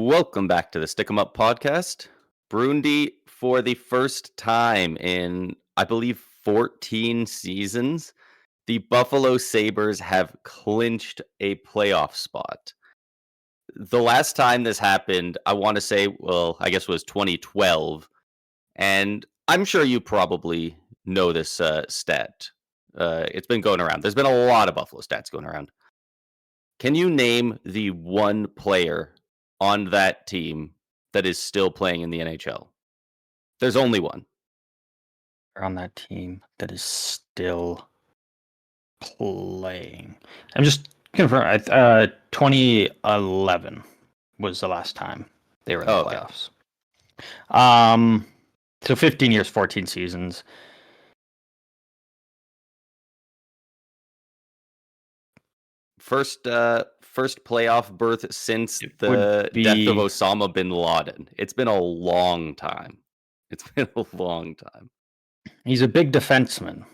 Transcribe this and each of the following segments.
Welcome back to the Stick 'em Up podcast. Burnzie, for the first time in, I believe, 14 seasons, the Buffalo Sabres have clinched a playoff spot. The last time this happened, I want to say, well, I guess it was 2012. And I'm sure you probably know this stat. It's been going around. There's been a lot of Buffalo stats going around. Can you name the one player on that team that is still playing in the NHL? There's only one. On that team that is still playing. I'm just confirming. 2011 was the last time they were in the playoffs. So 15 years, 14 seasons. First playoff berth since the death of Osama bin Laden. It's been a long time. He's a big defenseman.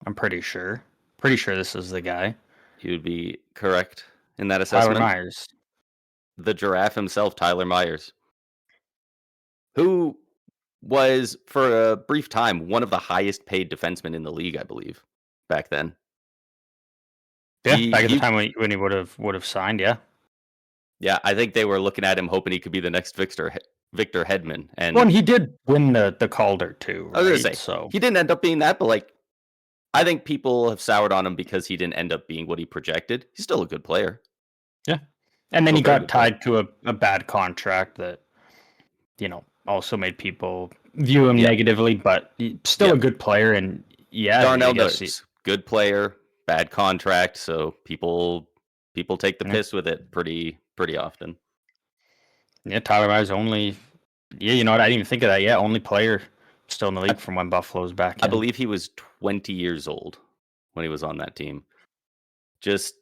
I'm pretty sure. Pretty sure this is the guy. He would be correct in that assessment. Tyler Myers. The giraffe himself, Tyler Myers. Who was, for a brief time, one of the highest paid defensemen in the league, I believe, back then. Yeah, back at the time when he would have signed, yeah. Yeah, I think they were looking at him hoping he could be the next Victor Hedman. And he did win the Calder too, right? I was going to say, so he didn't end up being that, but I think people have soured on him because he didn't end up being what he projected. He's still a good player. Yeah. And then he got tied to a bad contract that, also made people view him negatively, but still a good player. And Darnell Nurse, good player, bad contract. So people take the piss with it pretty often. Yeah, Tyler Myers only. Yeah, you know what? I didn't even think of that. Yeah, only player still in the league from when Buffalo's back. I believe he was 20 years old when he was on that team. Just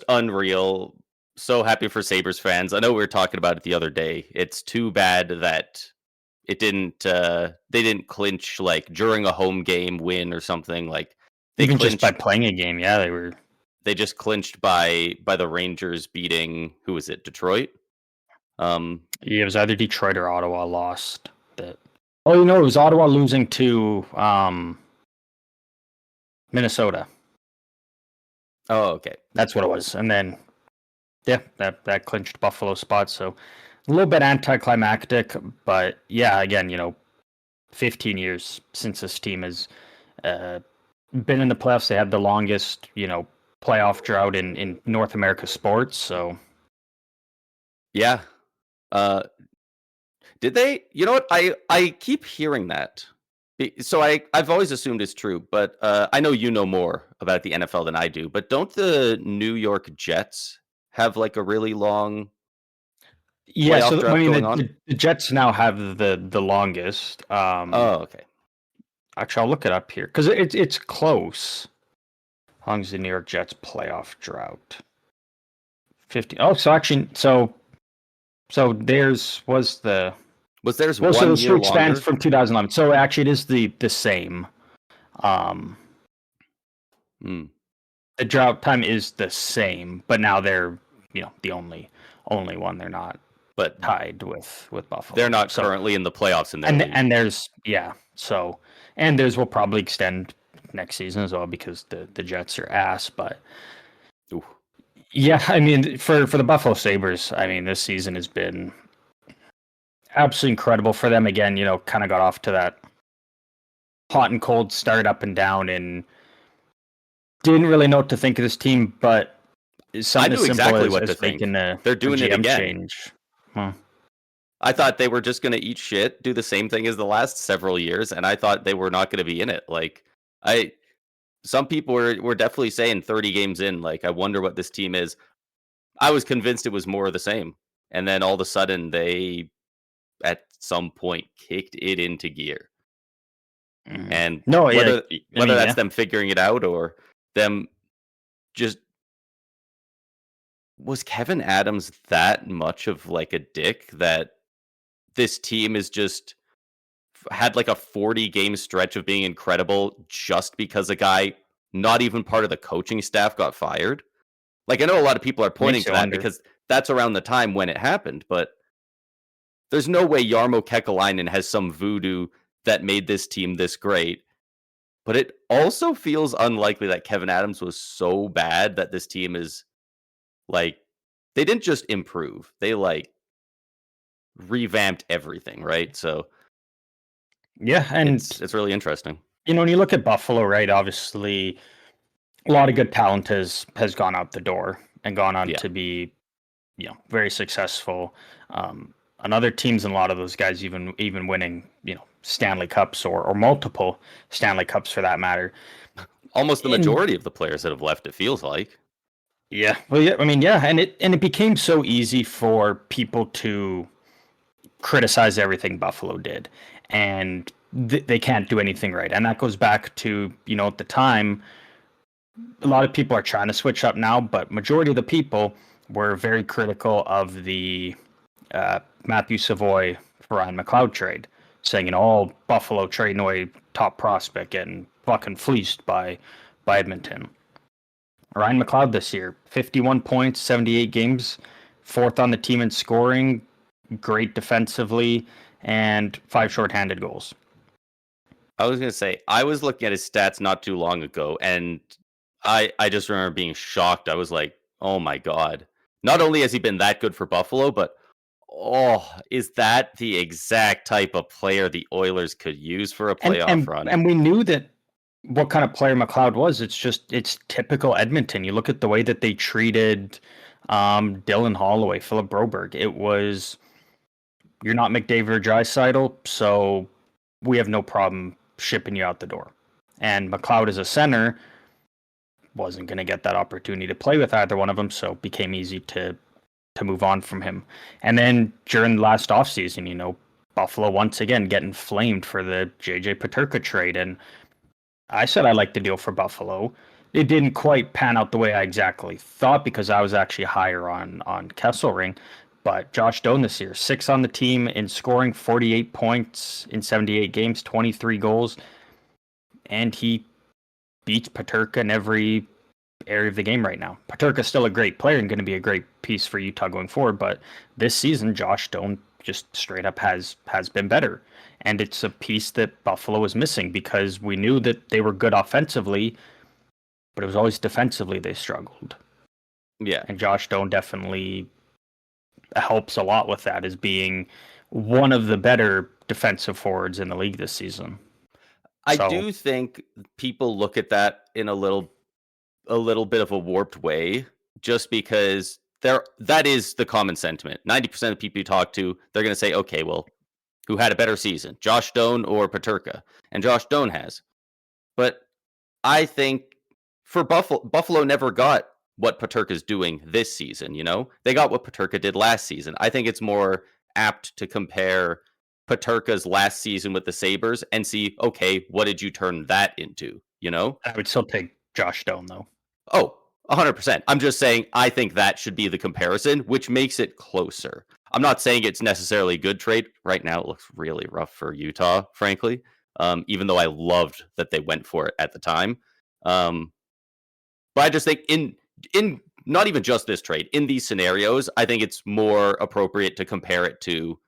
unreal. So happy for Sabres fans. I know we were talking about it the other day. It's too bad that it didn't. They didn't clinch during a home game win or something. They even just by playing a game. Yeah, they were. They just clinched by the Rangers beating, who was it? Detroit. It was either Detroit or Ottawa lost. That. Oh, it was Ottawa losing to Minnesota. Oh, okay. That's what it was. And then, that clinched Buffalo spot. So a little bit anticlimactic, but yeah, again, 15 years since this team has been in the playoffs. They had the longest, playoff drought in North America sports. So, yeah. Did they? You know what? I keep hearing that. So I've always assumed it's true, but I know you know more about the NFL than I do. But don't the New York Jets have a really long? Yeah, so the Jets now have the longest. Oh, okay. Actually, I'll look it up here because it's close. How long is the New York Jets playoff drought? 50. Oh, so actually, so theirs was the. Was theirs 1 year longer? So the spans from 2011. So actually, it is the same. The drought time is the same, but now they're the only one. They're not, but tied with Buffalo. They're not currently in the playoffs in their league. And there's and theirs will probably extend next season as well because the Jets are ass. But yeah, I mean for the Buffalo Sabres, I mean this season has been absolutely incredible for them. Again, kind of got off to that hot and cold start, up and down, and didn't really know what to think of this team. But something as simple as making they're doing it again. Change. Huh. I thought they were just going to eat shit, do the same thing as the last several years, and I thought they were not going to be in it. Some people were definitely saying 30 games in, I wonder what this team is. I was convinced it was more of the same, and then all of a sudden they, at some point, kicked it into gear. And whether that's them figuring it out or them just. Was Kevin Adams that much of a dick that this team is just had a 40-game stretch of being incredible just because a guy not even part of the coaching staff got fired? I know a lot of people are pointing to that because that's around the time when it happened, but there's no way Jarmo Kekalainen has some voodoo that made this team this great. But it also feels unlikely that Kevyn Adams was so bad that this team is like, they didn't just improve. They like revamped everything, right? So Yeah, and it's really interesting. when you look at Buffalo, right, obviously a lot of good talent has gone out the door and gone on to be, very successful. And other teams and a lot of those guys even winning, Stanley Cups or multiple Stanley Cups for that matter. Almost the majority of the players that have left, it feels like. Yeah. Well, yeah, I mean, yeah, and it became so easy for people to criticize everything Buffalo did, and they can't do anything right. And that goes back to, at the time, a lot of people are trying to switch up now, but majority of the people were very critical of the Matthew Savoy for Ryan McLeod trade, saying, all Buffalo trading away top prospect and fucking fleeced by Edmonton. Ryan McLeod this year, 51 points, 78 games, fourth on the team in scoring, great defensively, and 5 shorthanded goals. I was going to say, I was looking at his stats not too long ago, and I just remember being shocked. I was like, oh my God. Not only has he been that good for Buffalo, but is that the exact type of player the Oilers could use for a playoff run? And we knew that what kind of player McLeod was. It's typical Edmonton. You look at the way that they treated Dylan Holloway, Philip Broberg. It was, you're not McDavid or Draisaitl, so we have no problem shipping you out the door. And McLeod as a center wasn't going to get that opportunity to play with either one of them, so it became easy to move on from him. And then during the last offseason, Buffalo once again getting flamed for the JJ Peterka trade. And I said I liked the deal for Buffalo. It didn't quite pan out the way I exactly thought because I was actually higher on Kesselring. But Josh Doan this year, 6 on the team in scoring, 48 points in 78 games, 23 goals. And he beats Peterka in every area of the game right now. Peterka's still a great player and going to be a great piece for Utah going forward, but this season Josh Doan just straight up has been better, and it's a piece that Buffalo was missing because we knew that they were good offensively, but it was always defensively they struggled. Yeah, and Josh Doan definitely helps a lot with that as being one of the better defensive forwards in the league this season. I do think people look at that in a little bit of a warped way, just because that is the common sentiment. 90% of people you talk to, they're going to say, okay, well, who had a better season, Josh Doan or Peterka? And Josh Doan has. But I think for Buffalo never got what Peterka's doing this season, They got what Peterka did last season. I think it's more apt to compare Peterka's last season with the Sabres and see, okay, what did you turn that into, I would still take Josh Doan, though. Oh, 100%. I'm just saying I think that should be the comparison, which makes it closer. I'm not saying it's necessarily a good trade. Right now, it looks really rough for Utah, frankly, even though I loved that they went for it at the time. But I just think in not even just this trade, in these scenarios, I think it's more appropriate to compare it to,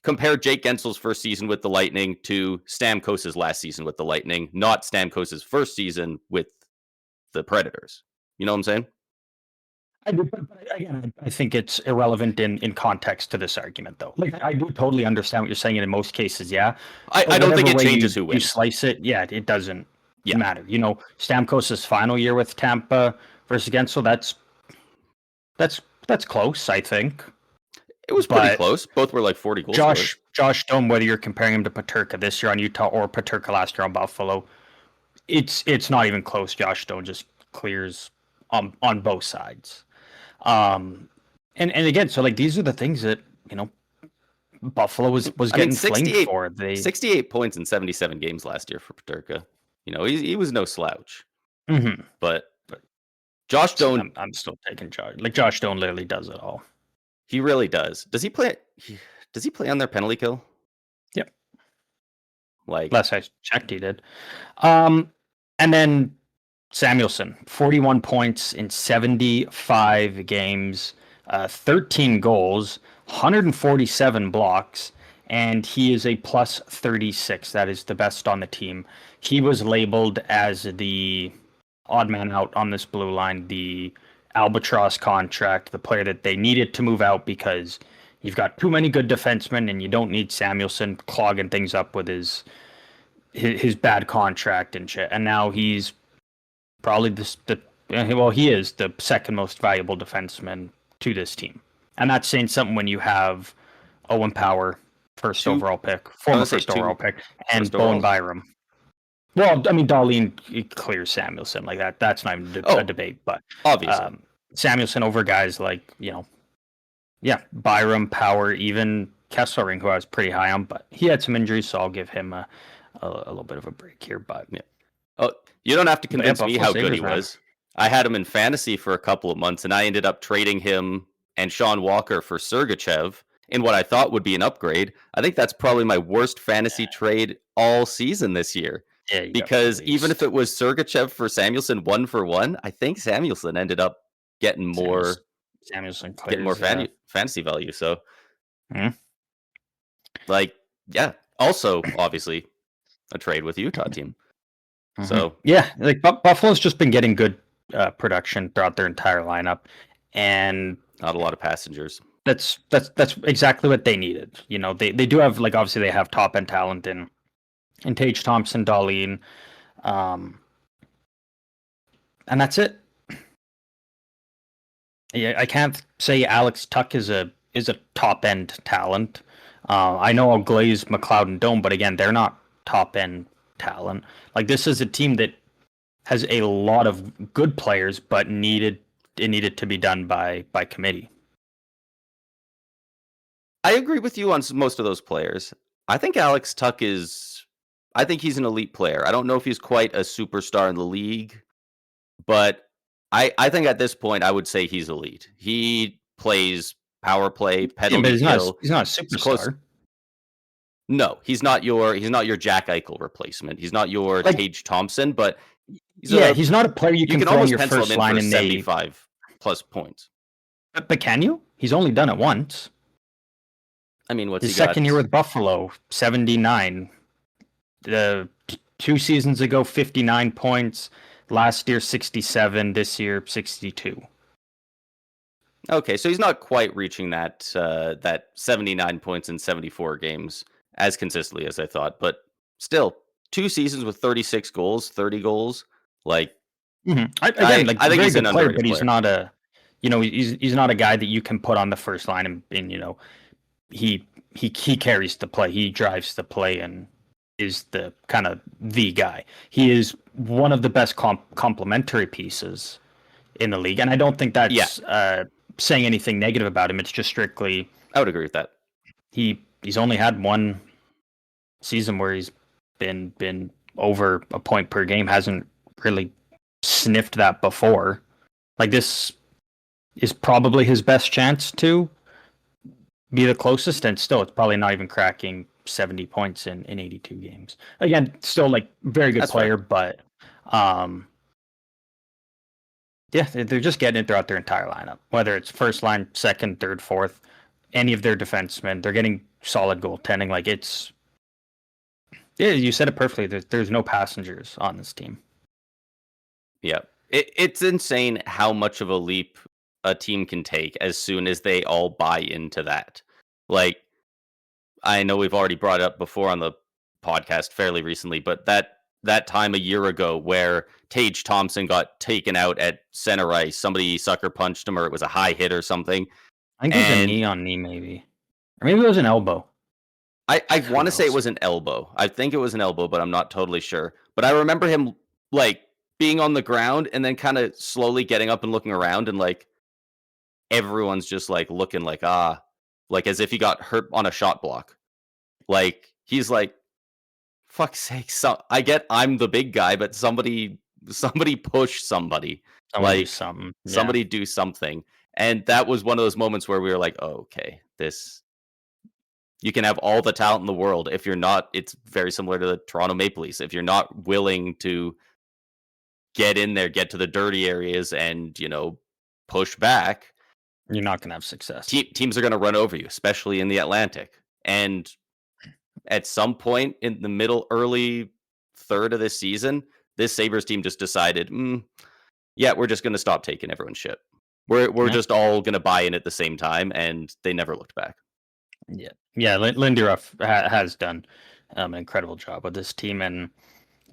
compare Jake Gensel's first season with the Lightning to Stamkos's last season with the Lightning, not Stamkos's first season with the Predators. You know what I'm saying? I do, but again, I think it's irrelevant in context to this argument, though. Like, I do totally understand what you're saying, and in most cases, yeah. I don't think it changes who wins. You slice it, yeah, it doesn't matter. Stamkos's final year with Tampa versus Gensel, that's close, I think. It was pretty close. Both were like 40 goals. Josh Doan, whether you're comparing him to Peterka this year on Utah or Peterka last year on Buffalo, it's not even close. Josh Doan just clears on both sides. And again, so like these are the things that Buffalo was getting flamed for. 68 points in 77 games last year for Peterka. He was no slouch. Mm-hmm. But Josh Doan, I'm still taking Josh. Like Josh Doan literally does it all. He really does. Does he play? Does he play on their penalty kill? Yep. Like last I checked, he did. And then Samuelsson, 41 points in 75 games, 13 goals, 147 blocks, and he is a plus 36. That is the best on the team. He was labeled as the odd man out on this blue line, the albatross contract, the player that they needed to move out because you've got too many good defensemen and you don't need Samuelsson clogging things up with his bad contract and shit. And now he's probably he is the second most valuable defenseman to this team. And that's saying something when you have Owen Power, former first overall pick, and Bowen Byram. Well, I mean, Darlene clears Samuelsson like that. That's not even a debate, but obviously Samuelsson over guys like Byram, Power, even Kesselring, who I was pretty high on, but he had some injuries, so I'll give him a little bit of a break here. But you don't have to convince me how good he was. I had him in fantasy for a couple of months, and I ended up trading him and Sean Walker for Sergachev in what I thought would be an upgrade. I think that's probably my worst fantasy trade all season this year. Yeah, because even if it was Sergachev for Samuelsson 1-for-1, I think Samuelsson ended up getting more fantasy value. So, also obviously a trade with Utah team. Mm-hmm. So like Buffalo's just been getting good production throughout their entire lineup, and not a lot of passengers. That's exactly what they needed. You know, they do have, like, obviously they have top end talent in Tage Thompson, Darlene, and that's it. Yeah, I can't say Alex Tuch is a top end talent. I know I'll glaze McLeod and Dome, but again, they're not top end talent. Like, this is a team that has a lot of good players, but needed to be done by committee. I agree with you on most of those players. I think Alex Tuch he's an elite player. I don't know if he's quite a superstar in the league, but I think at this point I would say he's elite. He plays power play, penalty kill. He's not a superstar. No, he's not your Jack Eichel replacement. He's not your Tage Thompson, but he's not a player you can throw on your first line and 75 plus points. But can you? He's only done it once. I mean, what's his second year with Buffalo, 79. 2 seasons ago, 59 points. Last year, 67. This year, 62. Okay, so he's not quite reaching that 79 points in 74 games as consistently as I thought, but still, 2 seasons with 36 goals, 30 goals. Like, I think he's an underrated player, but he's not a, he's not a guy that you can put on the first line and he carries the play, he drives the play, and is the kind of the guy. He is one of the best complementary pieces in the league, and I don't think that's saying anything negative about him. It's just strictly, I would agree with that. He's only had one season where he's been over a point per game. Hasn't really sniffed that before. Like, this is probably his best chance to be the closest, and still it's probably not even cracking 70 points in 82 games. Again, still, like, very good player, but they're just getting it throughout their entire lineup, whether it's first line, second, third, fourth, any of their defensemen. They're getting solid goaltending. Like, you said it perfectly. There's no passengers on this team. Yeah, it's insane how much of a leap a team can take as soon as they all buy into that. Like, I know we've already brought it up before on the podcast fairly recently, but that time a year ago where Tage Thompson got taken out at center ice, somebody sucker punched him, or it was a high hit or something. I think it was a knee on knee, maybe. Or maybe it was an elbow. I want to say it was an elbow. I think it was an elbow, but I'm not totally sure. But I remember him, like, being on the ground and then kind of slowly getting up and looking around, and, like, everyone's just, like, looking like, like as if he got hurt on a shot block. Like, he's like, fuck's sake, I get I'm the big guy, but somebody push somebody. Somebody do something. Yeah. Somebody do something. And that was one of those moments where we were like, oh, okay, you can have all the talent in the world. If you're not, it's very similar to the Toronto Maple Leafs. If you're not willing to get in there, get to the dirty areas and, push back, You're not going to have success. Teams are going to run over you, especially in the Atlantic. And at some point in the early third of this season, this Sabres team just decided, yeah, we're just going to stop taking everyone's shit. We're Yeah. just all going to buy in at the same time, and they never looked back. Yeah. Lindyruff has done an incredible job with this team, and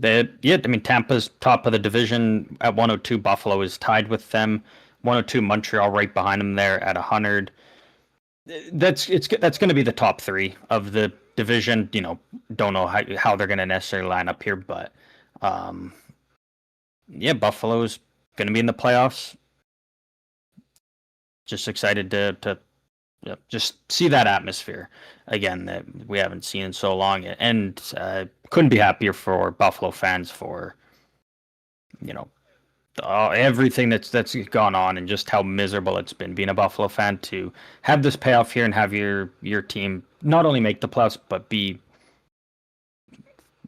Tampa's top of the division at 102. Buffalo is tied with them. 102. Montreal right behind them there at 100. That's going to be the top three of the division. Don't know how they're going to necessarily line up here, but Buffalo's going to be in the playoffs. Just excited to just see that atmosphere again that we haven't seen in so long, and couldn't be happier for Buffalo fans for everything that's gone on and just how miserable it's been being a Buffalo fan, to have this payoff here and have your team not only make the playoffs but be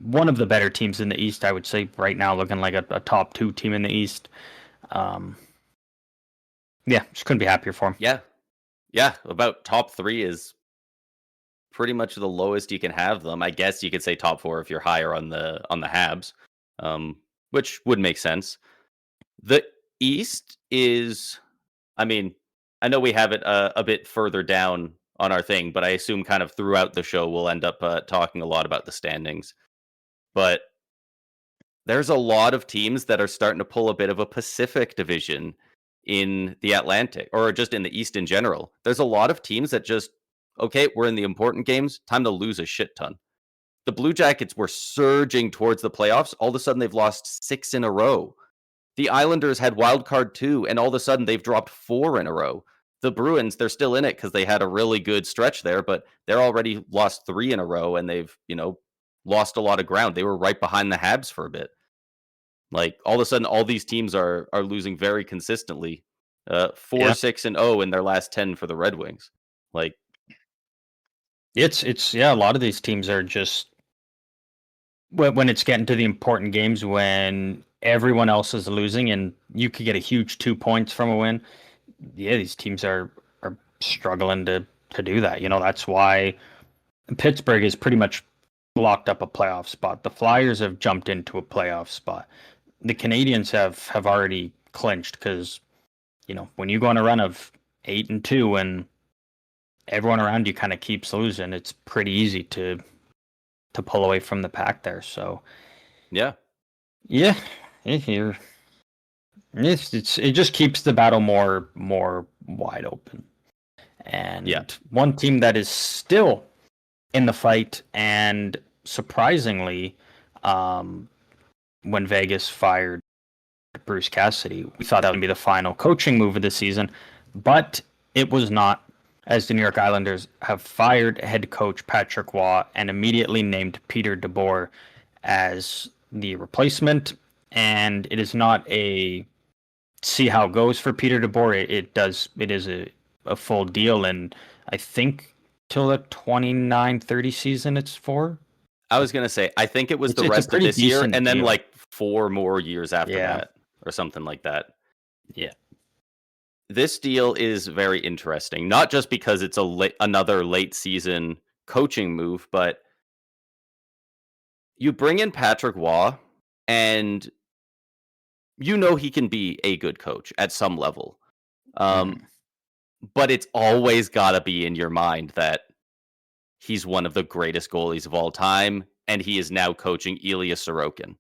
one of the better teams in the East. I would say right now, looking like a top 2 team in the East. Just couldn't be happier for them. Yeah, about top 3 is pretty much the lowest you can have them. I guess you could say top 4 if you're higher on the Habs, which would make sense. The East is, I know we have it a bit further down on our thing, but I assume kind of throughout the show we'll end up talking a lot about the standings. But there's a lot of teams that are starting to pull a bit of a Pacific division in the Atlantic, or just in the East in general. There's a lot of teams that just, okay, we're in the important games, time to lose a shit ton. The Blue Jackets were surging towards the playoffs. All of a sudden, they've lost 6 in a row. The Islanders had wild card 2, and all of a sudden, they've dropped 4 in a row. The Bruins, they're still in it because they had a really good stretch there, but they're already lost 3 in a row, and they've, lost a lot of ground. They were right behind the Habs for a bit. Like, all of a sudden, all these teams are losing very consistently. 4-6-0 in their last 10 for the Red Wings. Like, it's a lot of these teams are just, when it's getting to the important games, when everyone else is losing and you could get a huge 2 points from a win. Yeah, these teams are struggling to do that. That's why Pittsburgh is pretty much locked up a playoff spot. The Flyers have jumped into a playoff spot. The Canadians have already clinched because, when you go on a run of 8-2 and everyone around you kind of keeps losing, it's pretty easy to pull away from the pack there. So, yeah, here it just keeps the battle more wide open. And one team that is still in the fight, and surprisingly, when Vegas fired Bruce Cassidy, we thought that would be the final coaching move of the season, but it was not, as the New York Islanders have fired head coach Patrick Waugh and immediately named Peter DeBoer as the replacement. And it is not a see how it goes for Peter DeBoer. It is a full deal, and I think till the 29-30 season it's for. I was going to say, I think it was the rest of this year and then like 4 more years after that or something like that. Yeah. This deal is very interesting, not just because it's another late season coaching move, but you bring in Patrick Waugh and he can be a good coach at some level. But it's always got to be in your mind that he's one of the greatest goalies of all time, and he is now coaching Ilya Sorokin.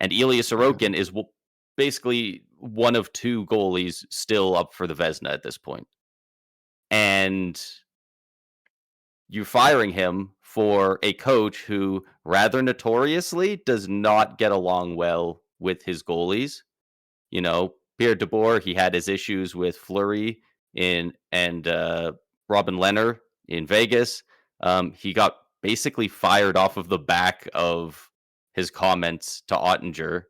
And Ilya Sorokin is basically one of 2 goalies still up for the Vezina at this point. And you're firing him for a coach who rather notoriously does not get along well with his goalies. Pierre DeBoer, he had his issues with Fleury and Robin Lehner in Vegas. He got basically fired off of the back of his comments to Ottinger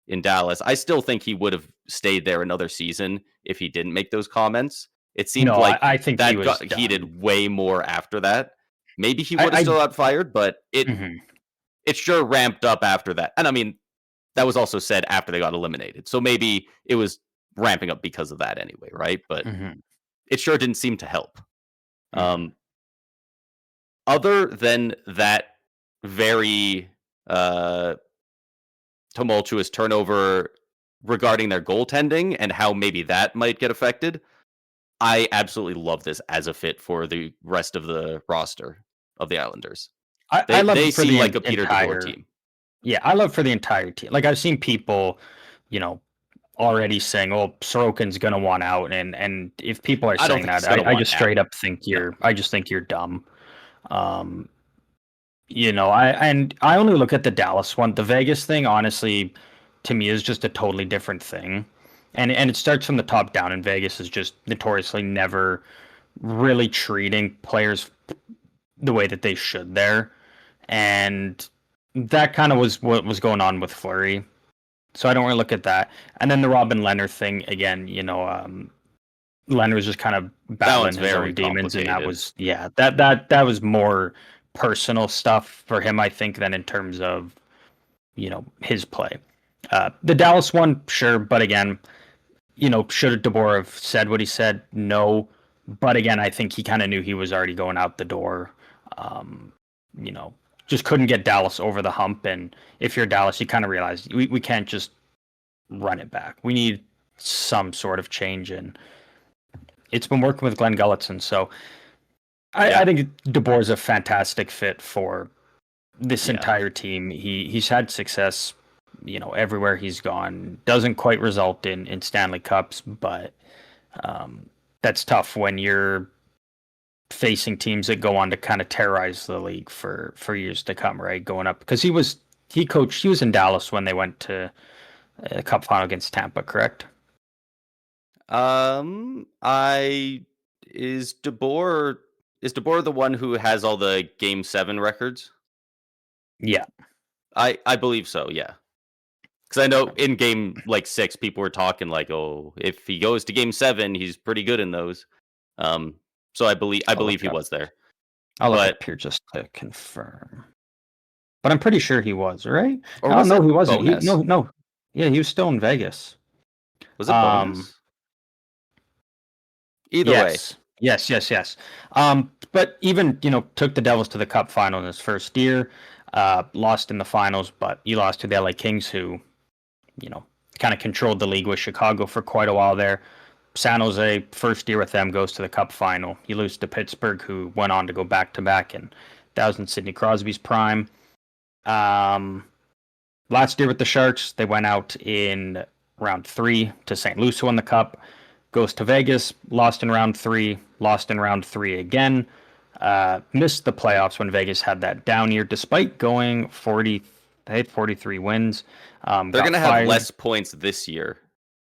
in Dallas. I still think he would have stayed there another season if he didn't make those comments. It seemed I think that he was got heated way more after that. Maybe he would have still got fired, but it sure ramped up after that. And that was also said after they got eliminated. So maybe it was ramping up because of that anyway, right? But it sure didn't seem to help. Other than that very tumultuous turnover regarding their goaltending and how maybe that might get affected, I absolutely love this as a fit for the rest of the roster of the Islanders. I love They it for seem the like a Peter DeBoer entire team. Yeah, I love for the entire team. Like I've seen people, you know, already saying, "Oh, Sorokin's gonna want out," and if people are I don't saying think that, he's gonna I want just out. straight up think No. I just think you're dumb. Um, I only look at the Dallas one. The Vegas thing, honestly, to me is just a totally different thing. And it starts from the top down, and Vegas is just notoriously never really treating players the way that they should there. And that kind of was what was going on with Fleury. So I don't really look at that. And then the Robin Leonard thing again, Leonard was just kind of That battling one's his very own demons, and that complicated. was that was more personal stuff for him, I think, than in terms of his play. The Dallas one, sure, but again, should DeBoer have said what he said? No, but again, I think he kind of knew he was already going out the door. Um, you know, just couldn't get Dallas over the hump, and if you're Dallas, you kind of realize we can't just run it back. We need some sort of change, and it's been working with Glenn Gulletson. So I think DeBoer is a fantastic fit for this entire team. He's had success, everywhere he's gone. Doesn't quite result in Stanley Cups, but that's tough when you're facing teams that go on to kind of terrorize the league for years to come, right? Going up because he was in Dallas when they went to a cup final against Tampa, correct? I is DeBoer the one who has all the Game 7 records? Yeah. I believe so, yeah. Because I know in Game, 6, people were talking like, "Oh, if he goes to Game 7, he's pretty good in those." So I believe he was there. I'll look But up here just to confirm. But I'm pretty sure he was, right? or Oh was no, it he wasn't. bonus? No. Yeah, he was still in Vegas. Was it Um, bonus? Either way. yes. But even took the Devils to the Cup final in his first year. Lost in the finals, but you lost to the LA Kings, who kind of controlled the league with Chicago for quite a while there. San Jose, first year with them, goes to the Cup final. You lose to Pittsburgh, who went on to go back to back, and that was in Sidney Crosby's prime. Last year with the Sharks, they went out in round 3 to St. Louis, who won the Cup. Goes to Vegas, lost in round 3, lost in round 3 again. Missed the playoffs when Vegas had that down year, despite going 40. They had 43 wins. They're going to have less points this year.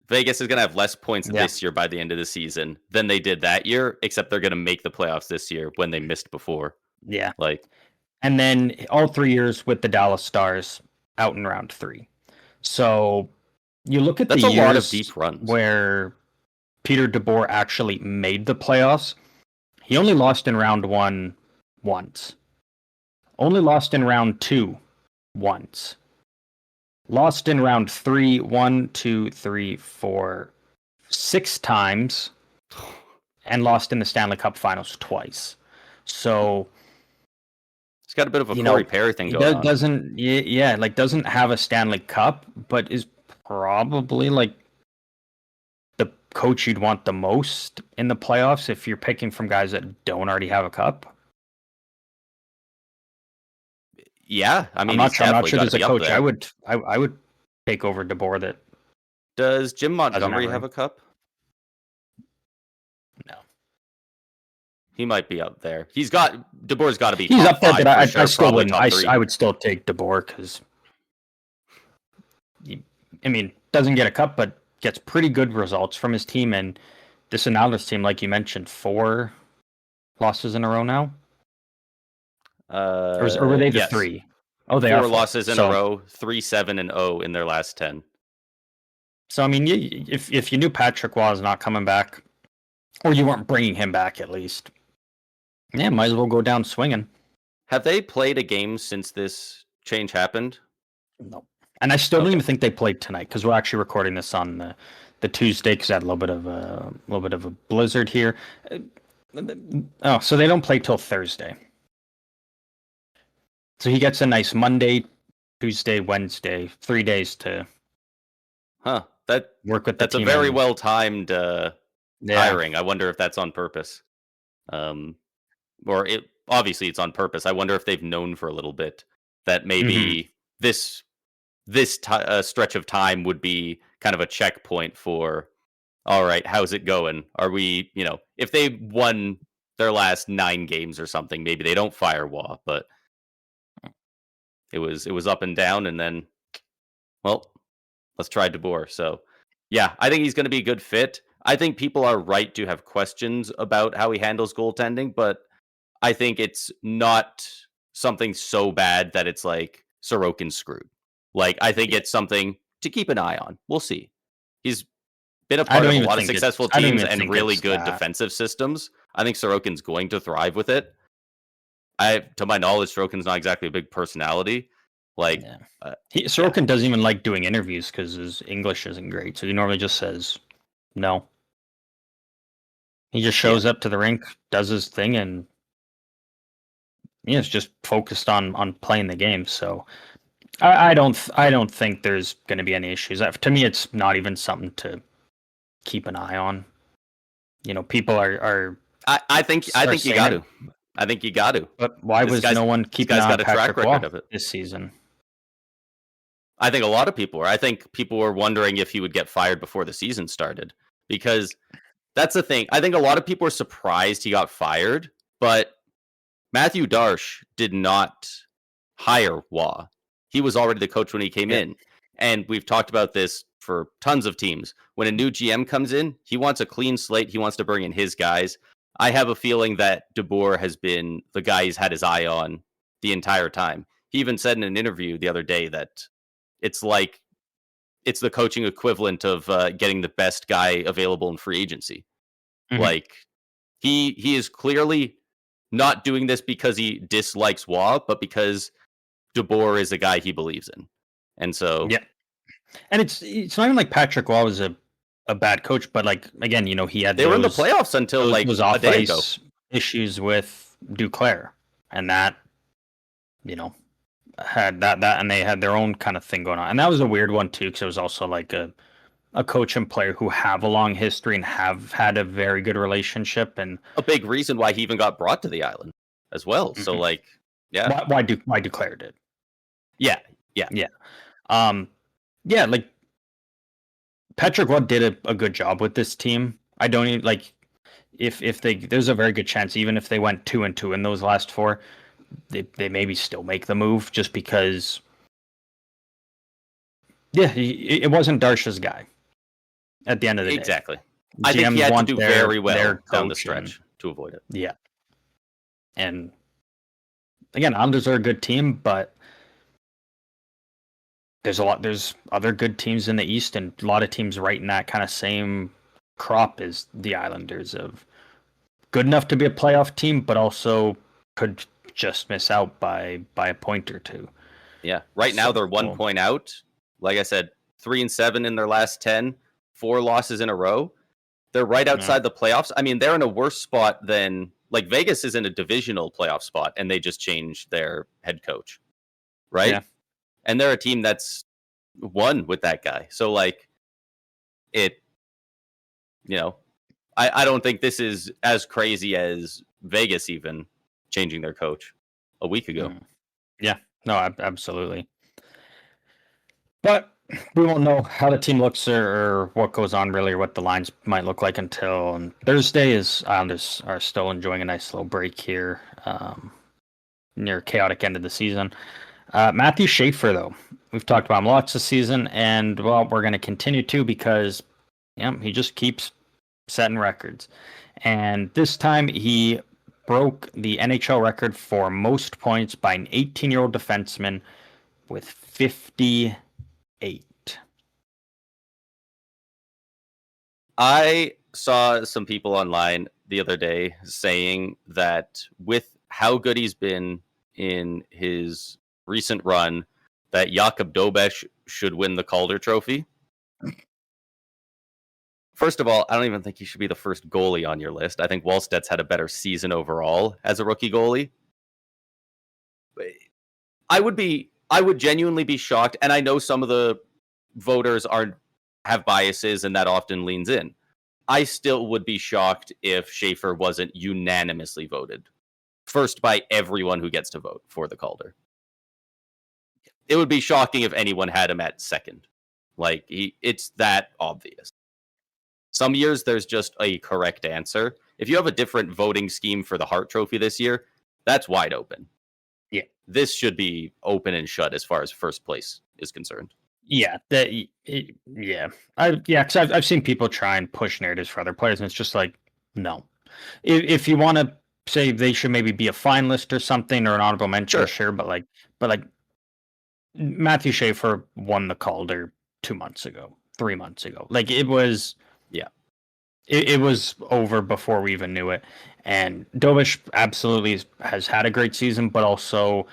Vegas is going to have less points this year by the end of the season than they did that year, except they're going to make the playoffs this year when they missed before. Yeah. Like, and then all 3 years with the Dallas Stars out in round 3. So you look at that's the a years lot of deep runs where Peter DeBoer actually made the playoffs. He only lost in round 1 once. Only lost in round 2 once. Lost in round 3, 1, 2, 3, 4, 6 times, and lost in the Stanley Cup Finals twice. So it's got a bit of a Corey Perry thing going on. Doesn't have a Stanley Cup, but is probably like the coach you'd want the most in the playoffs if you're picking from guys that don't already have a cup. Yeah, I mean, I'm not sure there's a coach I would take over DeBoer. That does Jim Montgomery have a cup? No, he might be up there. DeBoer's got to be. He's top up there, five but I sure, still wouldn't. Top I would still take DeBoer because, doesn't get a cup, but gets pretty good results from his team. And this Islanders team, like you mentioned, 4 losses in a row now. Or were they the 3? Oh, they 4 are 4 losses in a row, 3-7-0 in their last 10. So if you knew Patrick was not coming back, or you weren't bringing him back at least, yeah, might as well go down swinging. Have they played a game since this change happened? No, And I still don't even think they played tonight because we're actually recording this on the Tuesday because I had a little bit of a blizzard here. Oh, so they don't play till Thursday. So he gets a nice Monday, Tuesday, Wednesday, 3 days to work with the that's team. A very well timed hiring. I wonder if that's on purpose. Or obviously it's on purpose. I wonder if they've known for a little bit that maybe this stretch of time would be kind of a checkpoint for, all right, how's it going? Are we, if they won their last 9 games or something, maybe they don't fire Waugh, but it was up and down, and then, well, let's try DeBoer. So, yeah, I think he's going to be a good fit. I think people are right to have questions about how he handles goaltending, but I think it's not something so bad that it's like Sorokin's screwed. Like, I think it's something to keep an eye on. We'll see. He's been a part of a lot of successful teams and really good defensive systems. I think Sorokin's going to thrive with it. To my knowledge, Sorokin's not exactly a big personality. Like, Sorokin doesn't even like doing interviews because his English isn't great. So he normally just says no. He just shows up to the rink, does his thing, and it's just focused on playing the game. So I don't think there's going to be any issues. To me, it's not even something to keep an eye on. People are. I think you got to. I think you got to. But why was no one keeping an eye on Patrick Waugh this season? I think a lot of people were. I think people were wondering if he would get fired before the season started, because that's the thing. I think a lot of people were surprised he got fired, but Matthew Darche did not hire Waugh. He was already the coach when he came in. And we've talked about this for tons of teams. When a new GM comes in, he wants a clean slate. He wants to bring in his guys. I have a feeling that DeBoer has been the guy he's had his eye on the entire time. He even said in an interview the other day that it's the coaching equivalent of getting the best guy available in free agency. Like, he is clearly not doing this because he dislikes Waugh, but because DeBoer is a guy he believes in. And so, and it's not even like Patrick Waugh was a bad coach, but like, again, he had were in the playoffs until like those a day ago. Issues with Duclair, and that had that and they had their own kind of thing going on, and that was a weird one too, because it was also like a coach and player who have a long history and have had a very good relationship, and a big reason why he even got brought to the island as well. So like, why Duclair did, like Patrick Waugh did a good job with this team. I don't even like if there's a very good chance even if they went 2-2 in those last 4, they maybe still make the move just because. Yeah, it wasn't Darche's guy. At the end of the day, exactly. I think he had to do very well down the stretch to avoid it. Yeah, and again, Islanders are a good team, but there's other good teams in the East, and a lot of teams right in that kind of same crop as the Islanders, of good enough to be a playoff team, but also could just miss out by a point or two. Yeah, right now they're 1 point out. Like I said, 3-7 in their last 10, 4 losses in a row. They're right outside the playoffs. I mean, they're in a worse spot than, like, Vegas is in a divisional playoff spot, and they just changed their head coach, right? Yeah. And they're a team that's won with that guy. So, like, I don't think this is as crazy as Vegas even changing their coach a week ago. Yeah, no, absolutely. But we won't know how the team looks or what goes on really, or what the lines might look like until Thursday, as Islanders are still enjoying a nice little break here near chaotic end of the season. Matthew Schaefer, though, we've talked about him lots this season, and, well, we're going to continue to because he just keeps setting records. And this time he broke the NHL record for most points by an 18-year-old defenseman with 58. I saw some people online the other day saying that with how good he's been in his recent run, that Jakub Dobeš should win the Calder Trophy. First of all, I don't even think he should be the first goalie on your list. I think Wallstedt's had a better season overall as a rookie goalie. I would genuinely be shocked, and I know some of the voters have biases, and that often leans in. I still would be shocked if Schaefer wasn't unanimously voted first by everyone who gets to vote for the Calder. It would be shocking if anyone had him at second. Like, it's that obvious. Some years there's just a correct answer. If you have a different voting scheme for the Hart Trophy this year, that's wide open. Yeah. This should be open and shut as far as first place is concerned. Yeah, because I've seen people try and push narratives for other players, and it's just like, no. If you want to say they should maybe be a finalist or something or an honorable mention, sure, but like Matthew Schaefer won the Calder 2 months ago, 3 months ago. Like, it was, it was over before we even knew it. And Dobish absolutely has had a great season, but also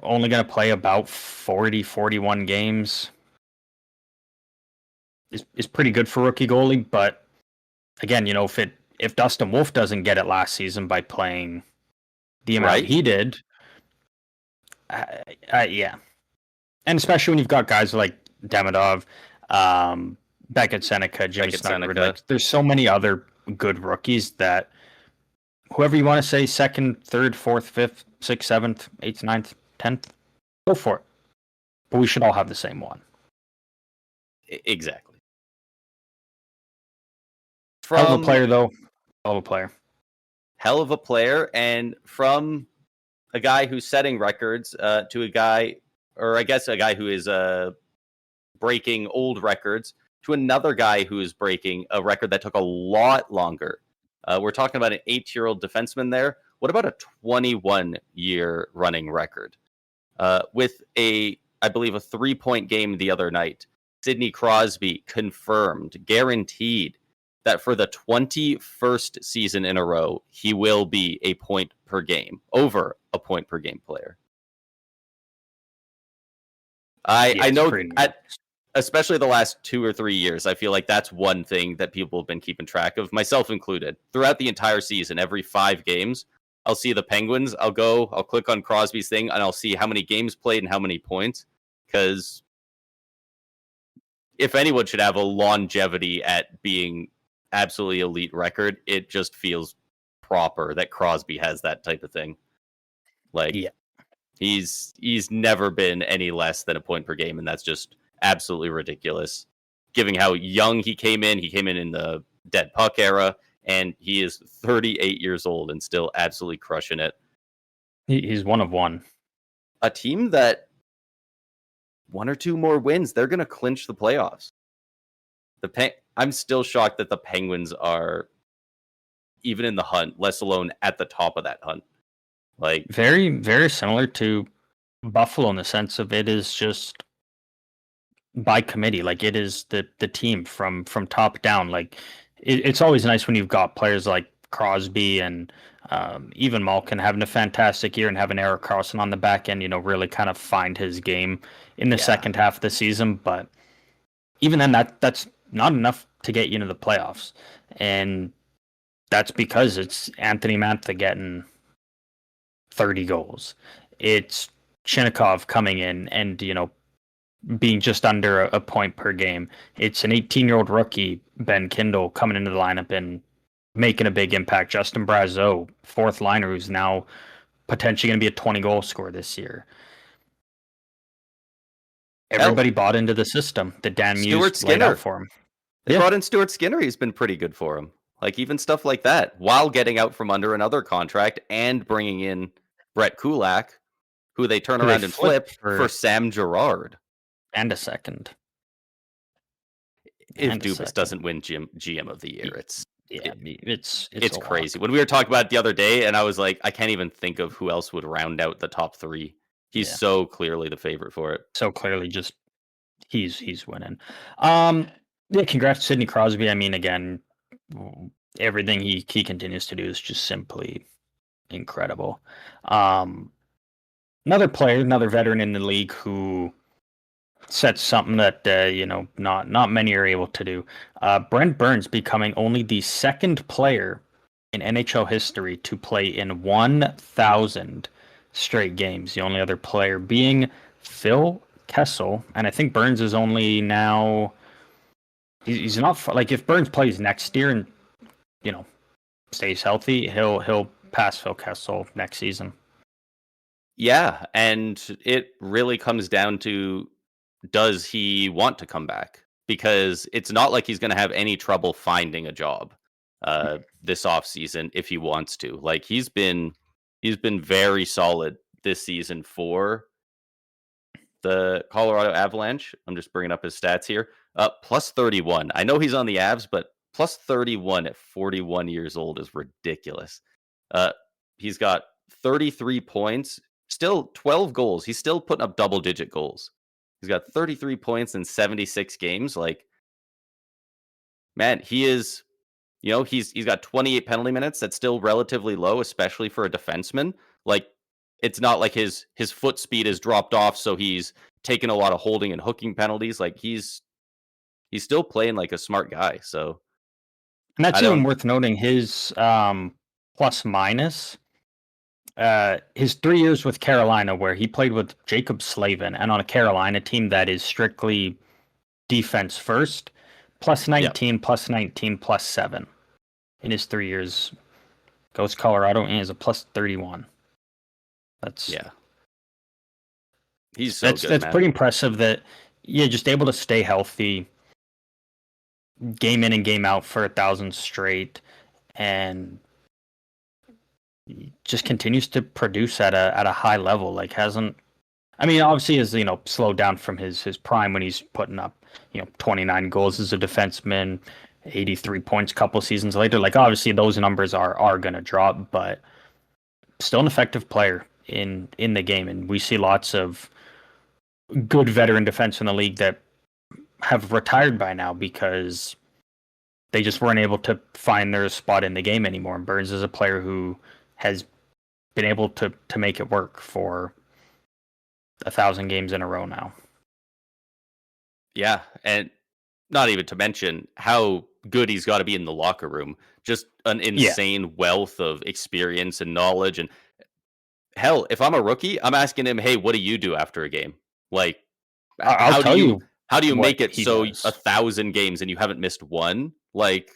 only going to play about 41 games is pretty good for rookie goalie. But again, if Dustin Wolf doesn't get it last season by playing the amount he did, yeah. And especially when you've got guys like Demidov, Beckett Seneca, Jimmy Snyder. Like, there's so many other good rookies that whoever you want to say, second, third, fourth, fifth, sixth, seventh, eighth, ninth, 10th, go for it. But we should all have the same one. Exactly. Hell of a player, though. Hell of a player. Hell of a player. And from a guy who's setting records to a guy, or I guess a guy who is breaking old records, to another guy who is breaking a record that took a lot longer. We're talking about an 8-year-old defenseman there. What about a 21-year running record? With I believe, a 3-point game the other night, Sidney Crosby confirmed, guaranteed, that for the 21st season in a row, he will be a point per game, over a point per game player. I know, especially the last 2 or 3 years, I feel like that's one thing that people have been keeping track of, myself included. Throughout the entire season, every 5 games, I'll see the Penguins. I'll click on Crosby's thing, and I'll see how many games played and how many points. Because if anyone should have a longevity at being absolutely elite record, it just feels proper that Crosby has that type of thing. Like, he's never been any less than a point per game, and that's just absolutely ridiculous. Given how young he came in the dead puck era, and he is 38 years old and still absolutely crushing it. He's one of one. A team that 1 or 2 more wins, they're going to clinch the playoffs. I'm still shocked that the Penguins are even in the hunt, let alone at the top of that hunt. Like, very, very similar to Buffalo in the sense of it is just by committee. Like, it is the team from top down. Like, it's always nice when you've got players like Crosby and even Malkin having a fantastic year and having Erik Karlsson on the back end, really kind of find his game in the second half of the season. But even then, that's not enough to get you into the playoffs. And that's because it's Anthony Mantha getting 30 goals. It's Chinnikov coming in and, being just under a point per game. It's an 18-year-old rookie, Ben Kindle, coming into the lineup and making a big impact. Justin Brazeau, fourth liner, who's now potentially going to be a 20-goal scorer this year. Everybody bought into the system that Dan Muse laid out for him. They brought in Stuart Skinner. He's been pretty good for him. Like, even stuff like that, while getting out from under another contract and bringing in Brett Kulak, who they turn around and flip for Sam Girard. And a second. If Dubas doesn't win GM of the year, it's crazy. Lot. When we were talking about it the other day, and I was like, I can't even think of who else would round out the top 3. He's so clearly the favorite for it. So clearly, just he's winning. Congrats to Sidney Crosby. I mean, again, everything he continues to do is just simply incredible. Another player, another veteran in the league who sets something that not many are able to do. Brent Burns becoming only the second player in NHL history to play in 1,000 straight games. The only other player being Phil Kessel, and I think Burns is only now. He's not like if Burns plays next year and you know stays healthy, he'll pass Phil Kessel next season. Yeah, and it really comes down to, does he want to come back? Because it's not like he's going to have any trouble finding a job this offseason if he wants to. Like he's been very solid this season for the Colorado Avalanche. I'm just bringing up his stats here. Plus 31. I know he's on the Avs, but plus 31 at 41 years old is ridiculous. Uh, he's got 33 points, still 12 goals. He's still putting up double digit goals. He's got 33 points in 76 games. Like, man, he is, he's got 28 penalty minutes. That's still relatively low, especially for a defenseman. Like, it's not like his foot speed has dropped off, so he's taken a lot of holding and hooking penalties. Like he's still playing like a smart guy. So And that's I even don't. worth noting his plus minus. His 3 years with Carolina, where he played with Jacob Slavin, and on a Carolina team that is strictly defense first, plus Yeah, 19, plus 19, plus 7 in his 3 years. Goes Colorado and is a plus 31. That's yeah, he's so that's good, that's man. pretty impressive that you're just able to stay healthy game in and game out for 1,000 straight, and just continues to produce at a high level. Like hasn't I mean, obviously, is slowed down from his prime when he's putting up 29 goals as a defenseman, 83 points a couple seasons later. Like obviously, those numbers are gonna drop, but still an effective player in the game, and we see lots of good veteran defense in the league that have retired by now because they just weren't able to find their spot in the game anymore. And Burns is a player who has been able to make it work for 1,000 games in a row now. Yeah, and not even to mention how good he's got to be in the locker room. Just an Yeah, insane wealth of experience and knowledge. And hell, if I'm a rookie, I'm asking him, "Hey, what do you do after a game? Like, I'll how do tell you you make what it he so a does. thousand games and you haven't missed one? Like,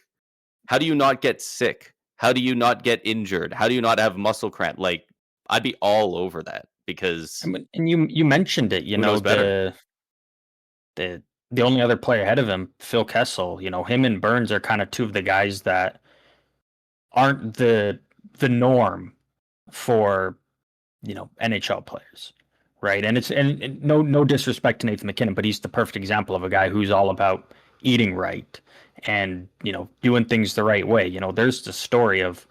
how do you not get sick? How do you not get injured? How do you not have muscle cramp? Like, I'd be all over that I because mean, and you mentioned it. who knows better? The the only other player ahead of him, Phil Kessel. Him and Burns are kind of two of the guys that aren't the norm for NHL players, right? And and no disrespect to Nathan McKinnon, but he's the perfect example of a guy who's all about eating right and doing things the right way. There's the story of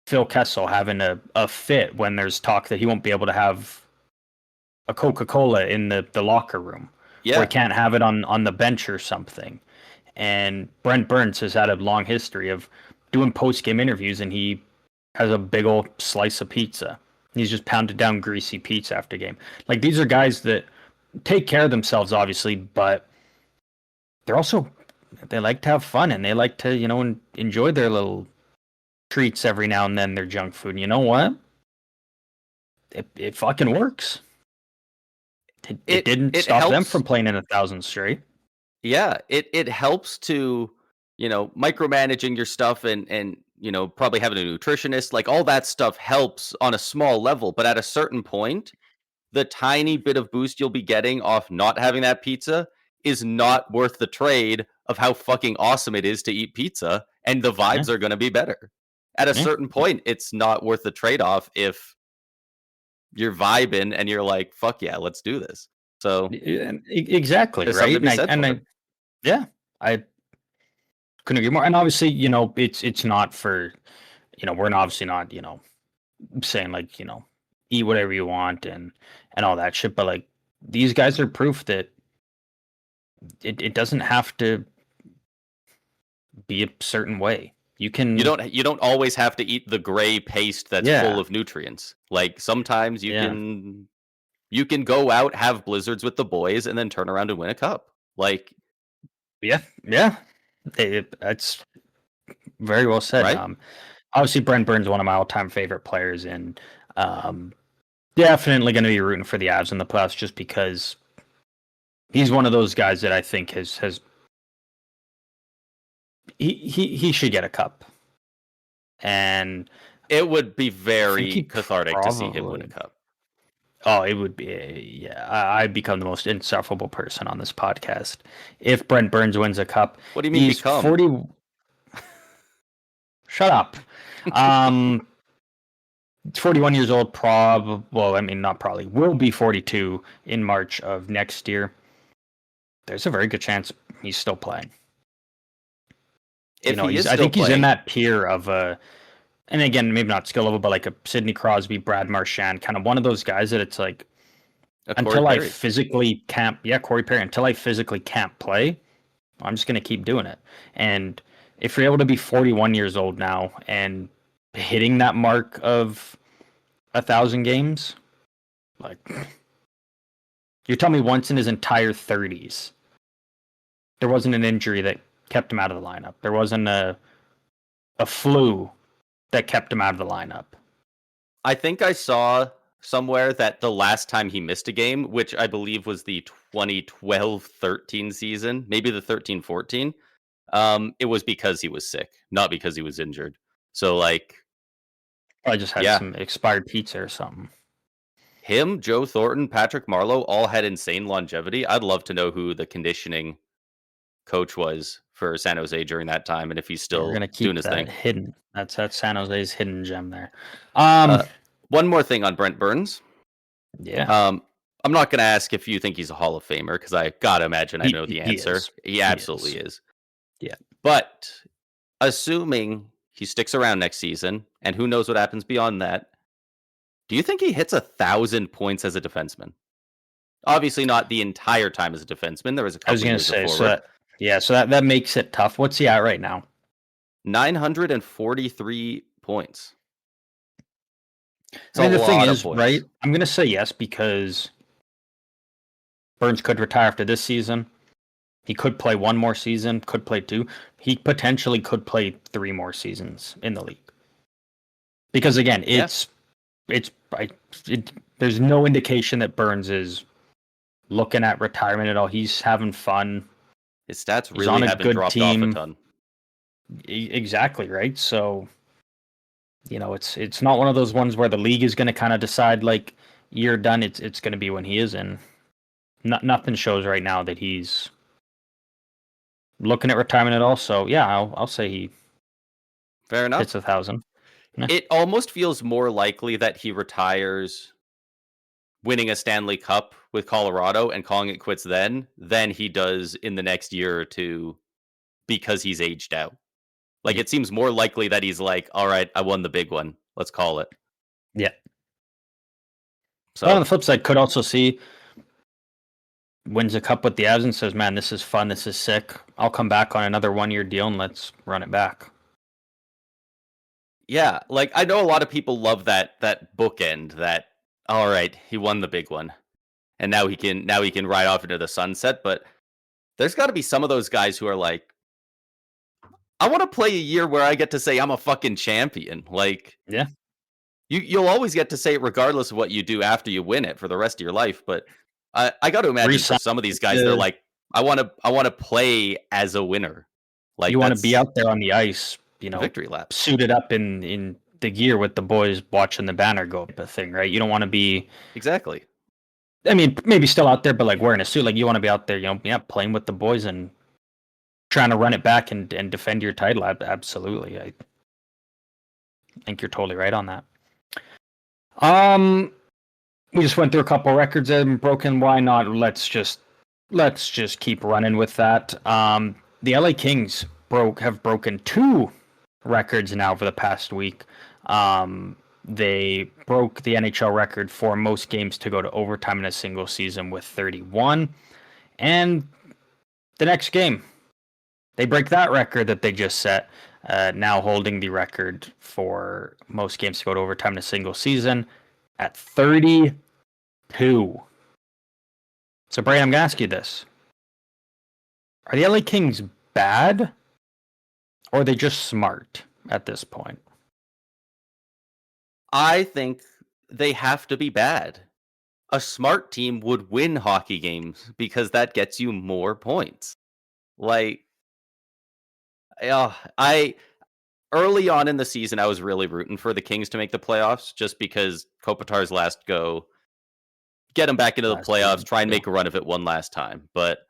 Phil Kessel having a fit when there's talk that he won't be able to have a Coca-Cola in the locker room, or he Yeah, can't have it on the bench or something. And Brent Burns has had a long history of doing post-game interviews, and he has a big old slice of pizza. He's just pounded down greasy pizza after game. Like these are guys that take care of themselves, obviously, but they're also they like to have fun and they like to enjoy their little treats every now and then. Their junk food. And you know what? It fucking works. It didn't it stop them helps. from playing in 1,000 straight. Yeah, it helps to, micromanaging your stuff and probably having a nutritionist, like all that stuff helps on a small level, but at a certain point, the tiny bit of boost you'll be getting off not having that pizza is not worth the trade of how fucking awesome it is to eat pizza, and the Yeah, vibes are going to be better. At a yeah, certain point, it's not worth the trade-off if you're vibing and you're like, "Fuck yeah, let's do this." So, exactly there's something right. to be said for it. Yeah, I couldn't agree more. And obviously, it's not for we're obviously not saying like eat whatever you want and all that shit. But like these guys are proof that it doesn't have to be a certain way. You can, You don't always have to eat the gray paste that's full yeah, of nutrients. Like, sometimes you yeah. can You can go out, have blizzards with the boys, and then turn around and win a cup. Like, Yeah. That's very well said. right? Obviously, Brent Burns is one of my all-time favorite players, and definitely going to be rooting for the Avs in the playoffs just because he's one of those guys that I think has he should get a cup, and it would be very cathartic cathartic to see him win a cup. Oh, it would be, yeah. I'd become the most insufferable person on this podcast if Brent Burns wins a cup. What do you mean He's become? 40. Shut up. 41 years old, not probably, will be 42 in March of next year. There's a very good chance he's still playing. I think he's in that tier of and again, maybe not skill level, but like a Sidney Crosby, Brad Marchand, kind of one of those guys that it's like, until I physically can't, Corey Perry, until I physically can't play, I'm just going to keep doing it. And if you're able to be 41 years old now and hitting that mark of 1,000 games, like, you're telling me once in his entire 30s, there wasn't an injury that kept him out of the lineup. There wasn't a flu that kept him out of the lineup. I think I saw somewhere that the last time he missed a game, which I believe was the 2012-13 season, maybe the 13-14, it was because he was sick, not because he was injured. So, like, I just had some expired pizza or something. Him, Joe Thornton, Patrick Marleau all had insane longevity. I'd love to know who the conditioning coach was for San Jose during that time, and if he's still doing his thing. Hidden. That's San Jose's hidden gem there. One more thing on Brent Burns. Yeah. I'm not going to ask if you think he's a Hall of Famer because I gotta imagine I know the answer. He absolutely is. Yeah. But assuming he sticks around next season, and who knows what happens beyond that, do you think he hits 1,000 points as a defenseman? Obviously, not the entire time as a defenseman. There was a couple of years before. So that makes it tough. What's he at right now? 943 points. The thing is, right? I'm going to say yes because Burns could retire after this season. He could play one more season, could play two. He potentially could play 3 more seasons in the league. Because again, there's no indication that Burns is looking at retirement at all. He's having fun. His stats really haven't dropped off a ton. Exactly, right? So, it's not one of those ones where the league is going to kind of decide, like, you're done. It's going to be when he is in. Nothing shows right now that he's looking at retirement at all. So, yeah, I'll say he fair enough. hits 1,000. Yeah. It almost feels more likely that he retires winning a Stanley Cup with Colorado and calling it quits than he does in the next year or two because he's aged out. Like, it seems more likely that he's like, all right, I won the big one. Let's call it. Yeah. So but on the flip side, could also see wins a cup with the Avs and says, man, this is fun. This is sick. I'll come back on another 1-year deal and let's run it back. Yeah, like, I know a lot of people love that bookend that, all right, he won the big one. And now he can ride off into the sunset. But there's got to be some of those guys who are like, I want to play a year where I get to say I'm a fucking champion. Like, yeah, you'll always get to say it regardless of what you do after you win it for the rest of your life. But I got to imagine for some of these guys, they're like, I want to play as a winner. Like, you want to be out there on the ice, victory lap, suited up in the gear with the boys watching the banner go up a thing, right? You don't want to be exactly. I mean, maybe still out there, but like wearing a suit. Like, you want to be out there, playing with the boys and trying to run it back and defend your title. Absolutely, I think you're totally right on that. We just went through a couple records that have been broken. Why not? Let's just keep running with that. The LA Kings have broken 2 records now for the past week. They broke the NHL record for most games to go to overtime in a single season with 31. And the next game, they break that record that they just set, now holding the record for most games to go to overtime in a single season at 30 2. So, Bray, I'm going to ask you this. Are the LA Kings bad, or are they just smart at this point? I think they have to be bad. A smart team would win hockey games because that gets you more points. Like, I early on in the season, I was really rooting for the Kings to make the playoffs just because Kopitar's last go, get them back into the Last playoffs, season, try and yeah. make a run of it one last time. But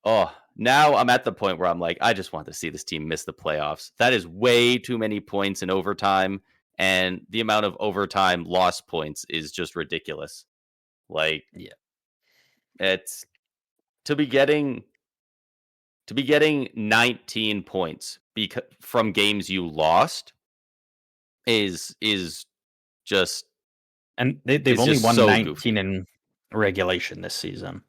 now I'm at the point where I'm like, I just want to see this team miss the playoffs. That is way too many points in overtime, and the amount of overtime lost points is just ridiculous. Like, Yeah. it's to be getting 19 points from games you lost is just And they've is only just won so 19 goofy. in regulation this season.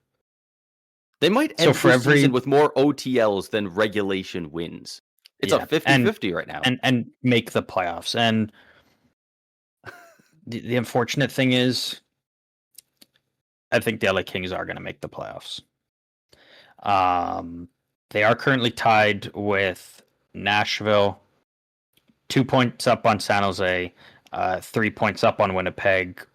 They might So end for this season every with more OTLs than regulation wins. It's a 50-50 right now. and make the playoffs. And the unfortunate thing is, I think the LA Kings are going to make the playoffs. They are currently tied with Nashville, 2 points up on San Jose, 3 points up on Winnipeg.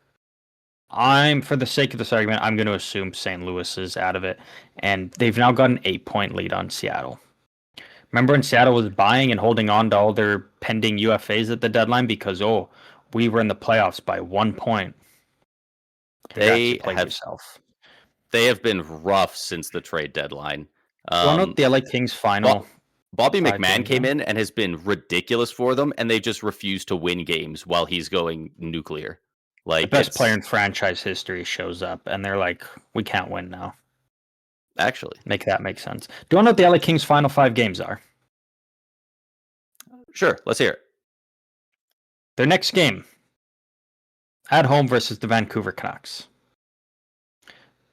For the sake of this argument, I'm going to assume St. Louis is out of it, and they've now got an 8-point lead on Seattle. Remember when Seattle was buying and holding on to all their pending UFAs at the deadline because, we were in the playoffs by 1 point. Congrats, you played yourself. They have been rough since the trade deadline. Want to know the LA Kings final? Bobby McMahon came in and has been ridiculous for them, and they just refuse to win games while he's going nuclear. Like, the best player in franchise history shows up, and they're like, we can't win now. Actually. Make that make sense. Do you want to know what the LA Kings' final 5 games are? Sure, let's hear it. Their next game, at home versus the Vancouver Canucks.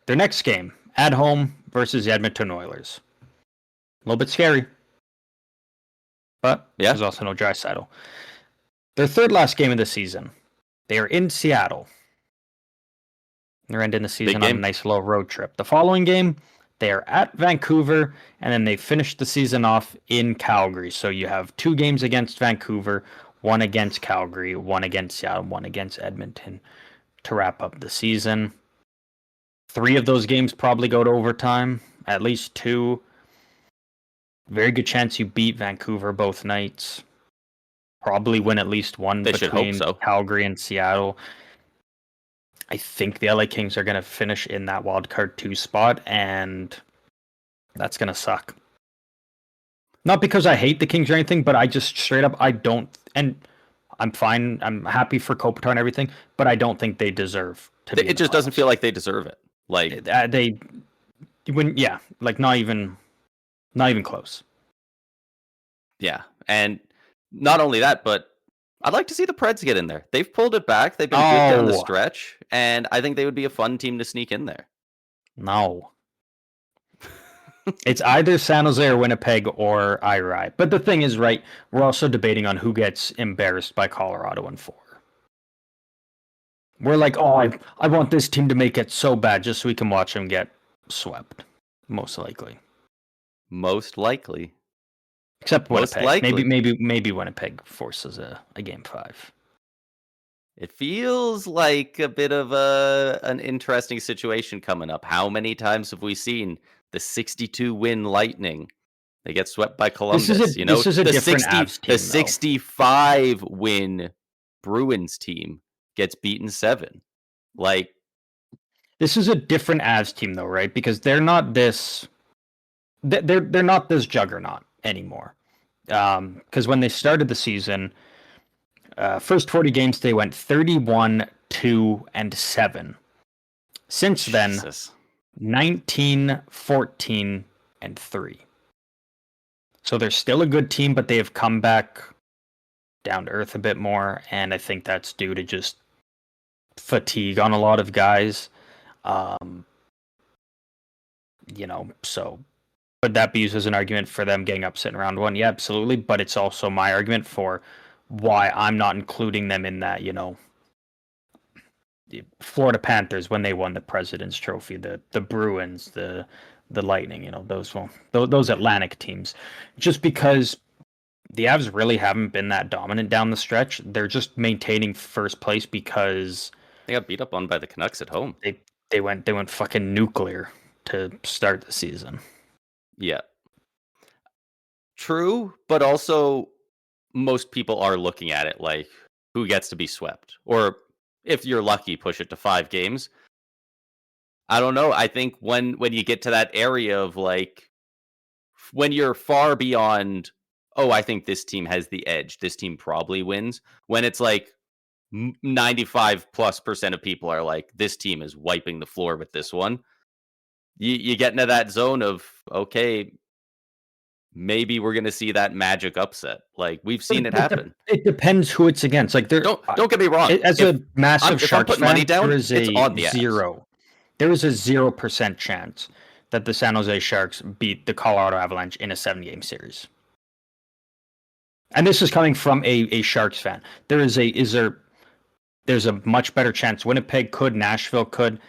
Their next game, at home versus the Edmonton Oilers. A little bit scary, but there's also no Draisaitl. Their third last game of the season, they are in Seattle. They're ending the season on a nice little road trip. The following game, they are at Vancouver, and then they finish the season off in Calgary. So you have 2 games against Vancouver, 1 against Calgary, 1 against Seattle, 1 against Edmonton to wrap up the season. 3 of those games probably go to overtime, at least 2. Very good chance you beat Vancouver both nights. Probably win at least one between Calgary and Seattle. I think the LA Kings are going to finish in that wildcard 2 spot, and that's going to suck. Not because I hate the Kings or anything, but I just straight up, I don't, and I'm fine, I'm happy for Kopitar and everything, but I don't think they deserve to be. It just doesn't feel like they deserve it. Like, not even close. Yeah, and not only that, but I'd like to see the Preds get in there. They've pulled it back. They've been good down the stretch, and I think they would be a fun team to sneak in there. No. It's either San Jose or Winnipeg or IRI. But the thing is, right, we're also debating on who gets embarrassed by Colorado in 4. We're like, I want this team to make it so bad just so we can watch them get swept. Most likely. Most likely. Except Winnipeg. Maybe Winnipeg forces a game 5. It feels like a bit of an interesting situation coming up. How many times have we seen the 62-win Lightning? They get swept by Columbus. This is a different Avs team, the 65-win Bruins team gets beaten 7. Like, this is a different Avs team, though, right? Because they're not this. They're not this juggernaut anymore. Because when they started the season, first 40 games they went 31-2-7. Since then, 19-14-3. So they're still a good team, but they have come back down to earth a bit more, and I think that's due to just fatigue on a lot of guys. So would that be used as an argument for them getting upset in round 1? Yeah, absolutely. But it's also my argument for why I'm not including them in that, Florida Panthers when they won the President's Trophy, the Bruins, the Lightning, those Atlantic teams, just because the Avs really haven't been that dominant down the stretch. They're just maintaining first place because they got beat up on by the Canucks at home. They went fucking nuclear to start the season. Yeah. True, but also most people are looking at it like who gets to be swept, or if you're lucky, push it to 5 games. I don't know. I think when you get to that area of like when you're far beyond, oh, I think this team has the edge, this team probably wins. When it's like 95+% of people are like, this team is wiping the floor with this one. You get into that zone of, okay, maybe we're going to see that magic upset. Like we've seen it happen. It depends who it's against. Like don't get me wrong. As a massive Sharks fan, money down, there is it's on the zero. There is a 0% chance that the San Jose Sharks beat the Colorado Avalanche in a 7-game series. And this is coming from a Sharks fan. There's a much better chance. Winnipeg could, Nashville could.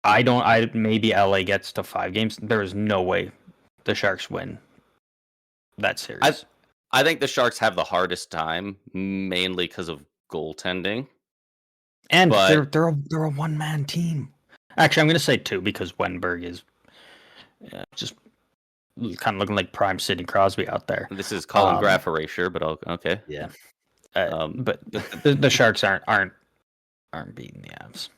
Maybe LA gets to 5 games. There is no way the Sharks win that series. I think the Sharks have the hardest time, mainly because of goaltending. And they're a one-man team. Actually, I'm going to say 2 because Wenberg is just kind of looking like prime Sidney Crosby out there. This is Colin Graf erasure, but okay. Yeah. But the Sharks aren't beating the Avs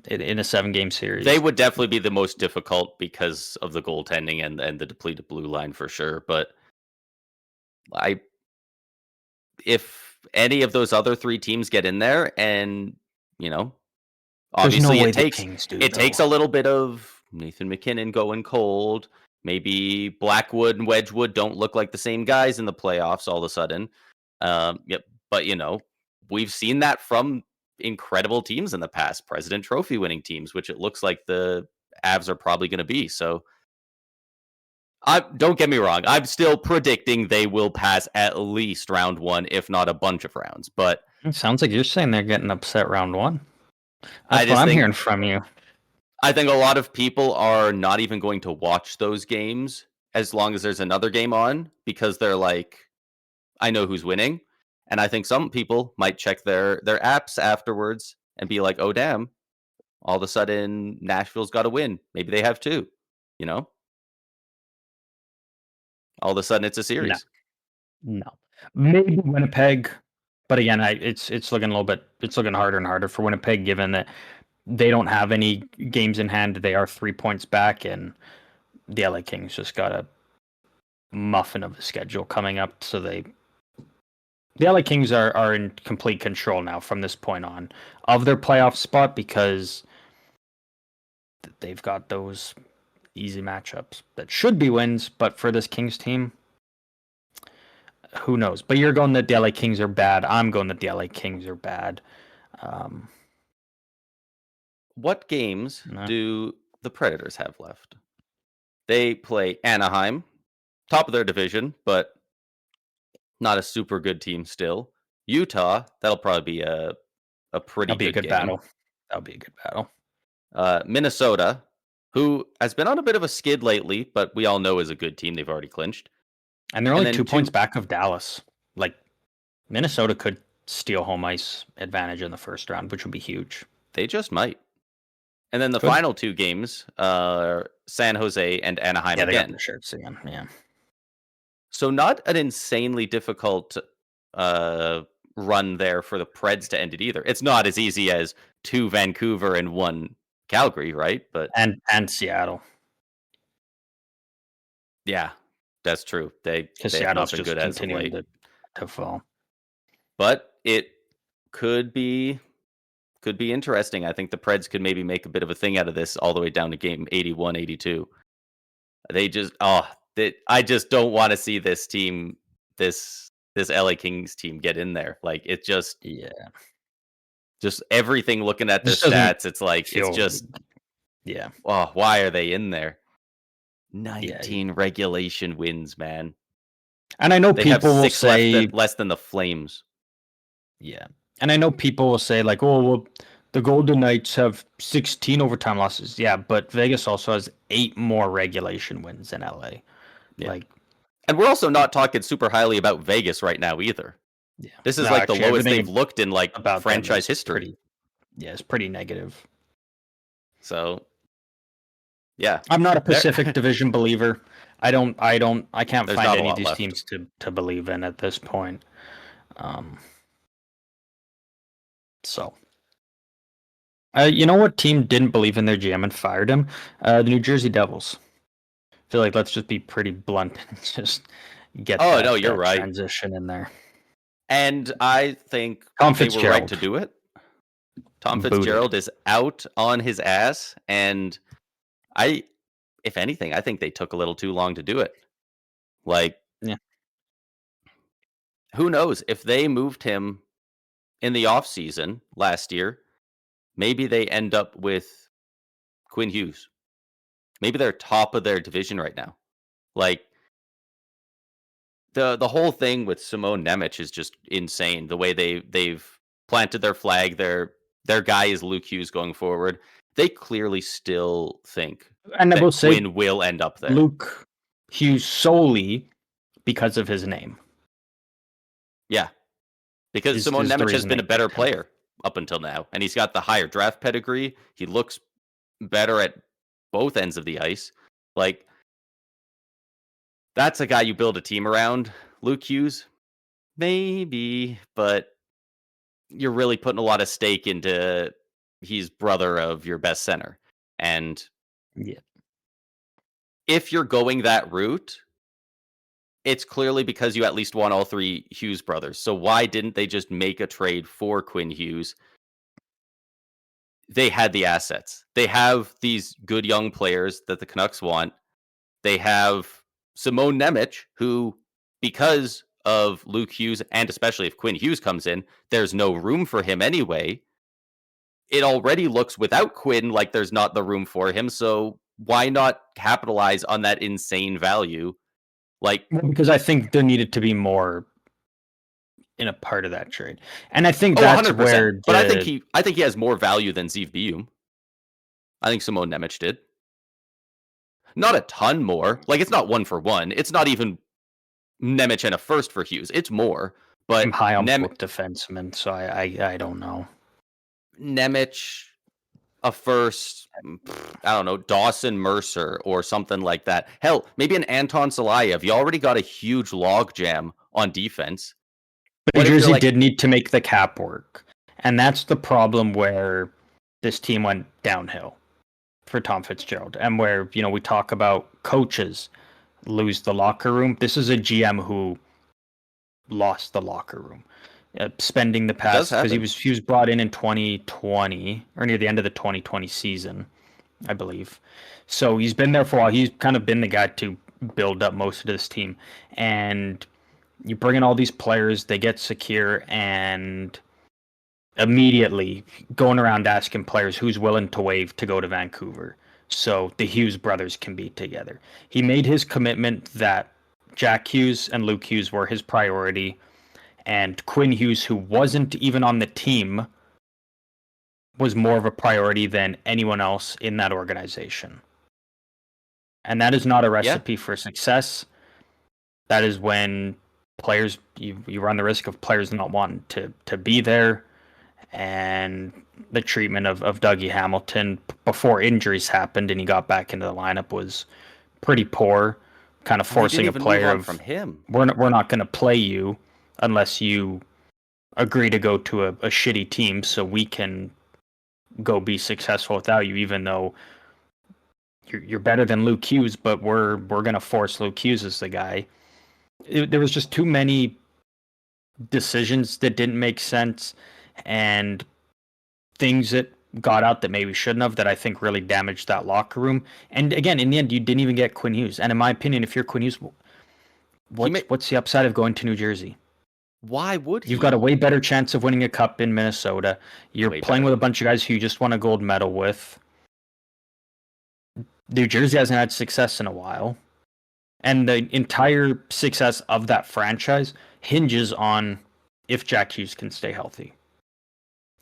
in a 7-game series. They would definitely be the most difficult because of the goaltending and the depleted blue line for sure. But if any of those other 3 teams get in there, and obviously it takes a little bit of Nathan McKinnon going cold. Maybe Blackwood and Wedgwood don't look like the same guys in the playoffs all of a sudden. Yep, but we've seen that from incredible teams in the past, President Trophy winning teams, which it looks like the Avs are probably going to be. So don't get me wrong, I'm still predicting they will pass at least round 1, if not a bunch of rounds. But it sounds like you're saying they're getting upset round 1. That's what I'm hearing from you. I think a lot of people are not even going to watch those games as long as there's another game on, because they're like, I know who's winning. And I think some people might check their apps afterwards and be like, oh, damn, all of a sudden Nashville's got to win. Maybe they have 2, All of a sudden it's a series. No. Maybe Winnipeg. But again, it's looking it's looking harder and harder for Winnipeg, given that they don't have any games in hand. They are 3 points back, and the LA Kings just got a muffin of a schedule coming up. So the LA Kings are in complete control now from this point on of their playoff spot, because they've got those easy matchups that should be wins. But for this Kings team, who knows? But you're going that the LA Kings are bad. I'm going that the LA Kings are bad. What games do the Predators have left? They play Anaheim, top of their division, but not a super good team still. Utah, that'll probably be a pretty good game. Battle. That'll be a good battle. Minnesota, who has been on a bit of a skid lately, but we all know is a good team. They've already clinched. And they're only 2 points back of Dallas. Like, Minnesota could steal home ice advantage in the first round, which would be huge. They just might. And then the final 2 games are San Jose and Anaheim again. They got the shirts again. Yeah. So not an insanely difficult run there for the Preds to end it either. It's not as easy as 2 Vancouver and 1 Calgary, right? But and Seattle. Yeah, that's true. They've not been good as of late to fall. But it could be interesting. I think the Preds could maybe make a bit of a thing out of this all the way down to game 81, 82. They just I just don't want to see this team, this LA Kings team get in there. Like it just everything looking at their stats, it's like it's just oh, why are they in there? 19 regulation wins, man. And I know people will say less than the Flames. Yeah. And I know people will say like, oh, well, The Golden Knights have 16 overtime losses. Yeah, but Vegas also has 8 more regulation wins than LA. Yeah. Like, and we're also not talking super highly about Vegas right now either. yeah. This is No, like the actually, lowest everything they've looked in like about them franchise is history. it's pretty negative. So, yeah. I'm not a Pacific Division believer. I can't There's find not a any of lot these left. teams to believe in at this point. So, you know what team didn't believe in their GM and fired him? The New Jersey Devils. I feel like let's just be pretty blunt and just get You're right. transition in there. And I think Tom they were right Fitzgerald. to do it. Tom Booted. Fitzgerald is out on his ass, and if anything, I think they took a little too long to do it. Like, yeah. Who knows? If they moved him in the offseason last year, maybe they end up with Quinn Hughes. Maybe they're top of their division right now. Like, the whole thing with Simone Nemec is just insane. The way they've planted their flag, their guy is Luke Hughes going forward. They clearly still think and I will say Quinn will end up there. Luke Hughes solely because of his name. Yeah, because Simone Nemec has been a better player up until now, and he's got the higher draft pedigree. He looks better at both ends of the ice. Like, that's a guy you build a team around. Luke Hughes, maybe, but you're really putting a lot of stake into he's brother of your best center. And yeah, if you're going that route, it's clearly because you at least want all three Hughes brothers. So why didn't they just make a trade for Quinn Hughes? They had the assets. They have these good young players that the Canucks want. They have Simone Nemec, who, because of Luke Hughes, and especially if Quinn Hughes comes in, there's no room for him anyway. It already looks without Quinn like there's not the room for him. So why not capitalize on that insane value? Because I think there needed to be more in a part of that trade, and I think that's 100%. where. But I think he has more value than Zeev Bium. I think Simone Nemec did. Not a ton more. Like, it's not 1-for-1. It's not even Nemec and a first for Hughes. It's more. But I'm high on both defensemen, so I don't know. Nemec, a first, I don't know, Dawson Mercer or something like that. Hell, maybe an Anton Salayev. You already got a huge logjam on defense. But New Jersey did need to make the cap work. And that's the problem where this team went downhill for Tom Fitzgerald. And where, we talk about coaches lose the locker room. This is a GM who lost the locker room. Spending the past, because he was brought in 2020 or near the end of the 2020 season, I believe. So he's been there for a while. He's kind of been the guy to build up most of this team. And you bring in all these players, they get secure, and immediately going around asking players who's willing to waive to go to Vancouver so the Hughes brothers can be together. He made his commitment that Jack Hughes and Luke Hughes were his priority, and Quinn Hughes, who wasn't even on the team, was more of a priority than anyone else in that organization. And that is not a recipe for success. That is when players, you run the risk of players not wanting to be there. And the treatment of Dougie Hamilton before injuries happened and he got back into the lineup was pretty poor, kind of forcing a player of, from him. We're not going to play you unless you agree to go to a shitty team so we can go be successful without you, even though you're better than Luke Hughes, but we're going to force Luke Hughes as the guy. There was just too many decisions that didn't make sense and things that got out that maybe shouldn't have, that I think really damaged that locker room. And again, in the end, you didn't even get Quinn Hughes. And in my opinion, if you're Quinn Hughes, what's the upside of going to New Jersey? Why would he? You've got a way better chance of winning a cup in Minnesota. You're playing with a bunch of guys who you just won a gold medal with. New Jersey hasn't had success in a while. And the entire success of that franchise hinges on if Jack Hughes can stay healthy.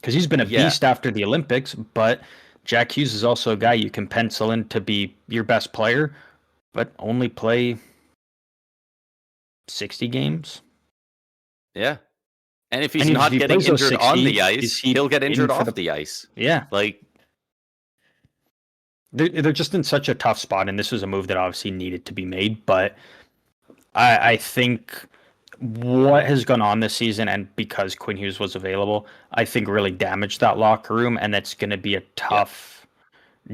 because he's been a Yeah. beast after the Olympics, but Jack Hughes is also a guy you can pencil in to be your best player, but only play 60 games. Yeah. And if he's And if not he getting plays those injured on 60, the is ice, he he'll get in injured for off the. the ice. Yeah. Like, They're just in such a tough spot, and this was a move that obviously needed to be made. But I think what has gone on this season, and because Quinn Hughes was available, I think really damaged that locker room, and that's going to be a yeah. tough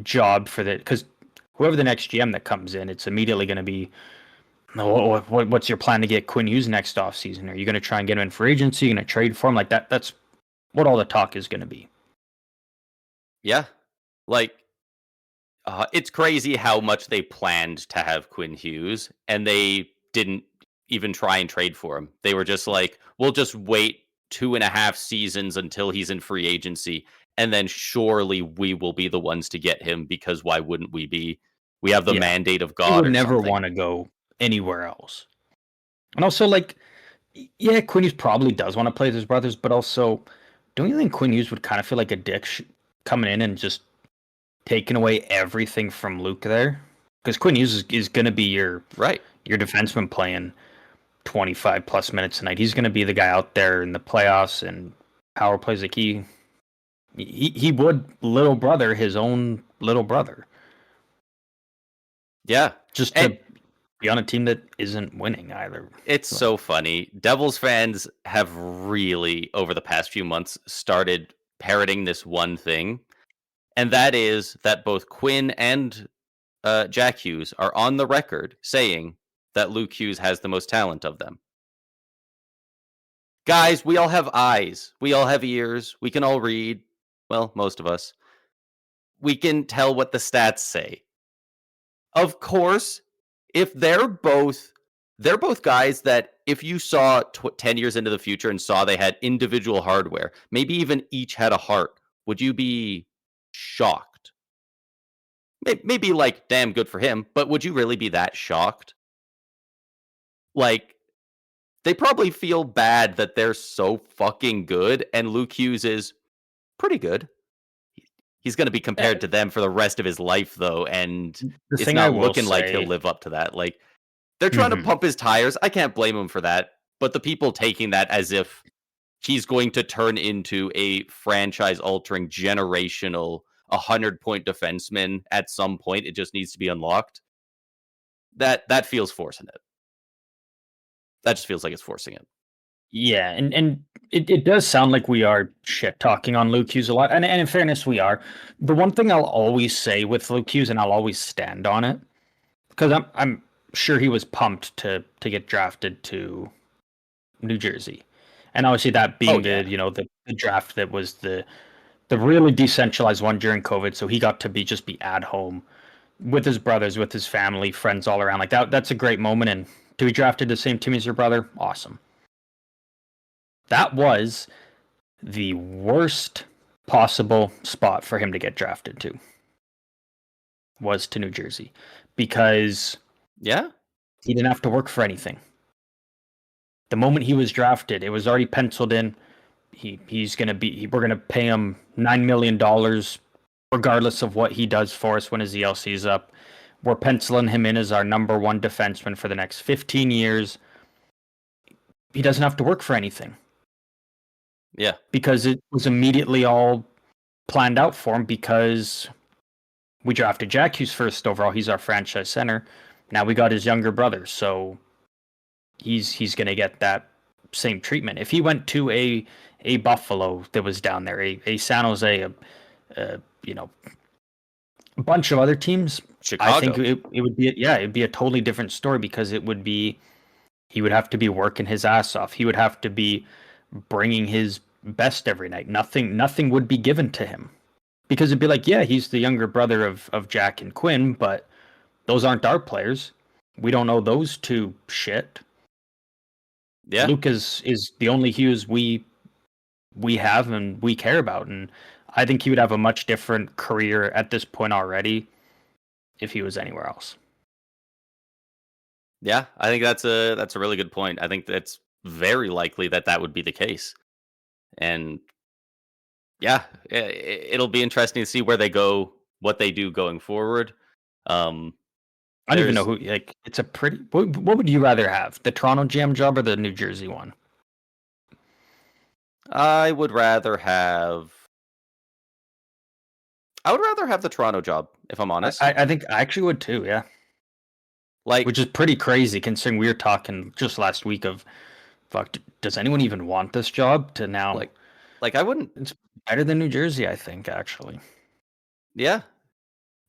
job for the because whoever the next GM that comes in, it's immediately going to be, what's your plan to get Quinn Hughes next offseason? Are you going to try and get him in free agency? Are you going to trade for him? Like that? That's what all the talk is going to be. Yeah. Like, it's crazy how much they planned to have Quinn Hughes, and they didn't even try and trade for him. They were just like, we'll just wait 2.5 seasons until he's in free agency, and then surely we will be the ones to get him because why wouldn't we be? We have the Yeah, mandate of he God would or never something. want to go anywhere else. And also, like, yeah, Quinn Hughes probably does want to play with his brothers, but also, don't you think Quinn Hughes would kind of feel like a dick coming in and just taking away everything from Luke there? Because Quinn Hughes is going to be Right. your defenseman playing 25 plus minutes a night. He's going to be the guy out there in the playoffs and power plays. Like he would little brother his own little brother Yeah. just And to be on a team that isn't winning either. it's Like, so funny. Devils fans have really, over the past few months, started parroting this one thing, and that is that both Quinn and Jack Hughes are on the record saying that Luke Hughes has the most talent of them. Guys, we all have eyes. We all have ears. We can all read. Well, most of us. We can tell what the stats say. Of course, if they're both guys that if you saw 10 years into the future and saw they had individual hardware, maybe even each had a heart, would you be shocked? Maybe like, damn, good for him, but would you really be that shocked? Like, they probably feel bad that they're so fucking good, and Luke Hughes is pretty good. He's going to be compared to them for the rest of his life, though, and the it's thing I not will looking like he'll say, live up to that. Like, they're trying to mhm, pump his tires. I can't blame him for that. But the people taking that as if he's going to turn into a franchise altering generational 100-point defenseman at some point, it just needs to be unlocked. That feels forcing it. That just feels like it's forcing it. yeah, and it does sound like we are shit talking on Luke Hughes a lot, and in fairness, we are. The one thing I'll always say with Luke Hughes, and I'll always stand on it, because I'm sure he was pumped to get drafted to New Jersey, and obviously that Oh being yeah. the draft that was the really decentralized one during COVID, so he got to be at home with his brothers, with his family, friends all around. Like that, that's a great moment. And to be drafted to the same team as your brother, awesome. That was the worst possible spot for him to get drafted to was to New Jersey because Yeah. he didn't have to work for anything. The moment he was drafted, it was already penciled in. He's gonna be. We're gonna pay him $9 million, regardless of what he does for us when his ELC is up. We're penciling him in as our number one defenseman for the next 15 years. He doesn't have to work for anything Yeah. because it was immediately all planned out for him because we drafted Jack Hughes first overall. He's our franchise center. Now we got his younger brother, so he's gonna get that same treatment. If he went to a Buffalo that was down there, a San Jose, you know, a bunch of other teams, I think Chicago. it would be it'd be a totally different story because it would be he would have to be working his ass off. He would have to be bringing his best every night. Nothing would be given to him because it'd be like, yeah, he's the younger brother of Jack and Quinn, but those aren't our players. We don't know those two shit. Yeah. Luke is the only Hughes we have and we care about, and I think he would have a much different career at this point already if he was anywhere else. Yeah. I think that's a really good point. I think that's very likely that would be the case. And Yeah, it'll be interesting to see where they go, what they do going forward. I don't even know There's who. Like, it's a pretty. What would you rather have, the Toronto GM job or the New Jersey one? I would rather have the Toronto job, if I'm honest. I think I actually would too. Yeah, Like which is pretty crazy considering we were talking just last week of, fuck, does anyone even want this job? To now, like I wouldn't. it's better than New Jersey, I think, actually. Yeah,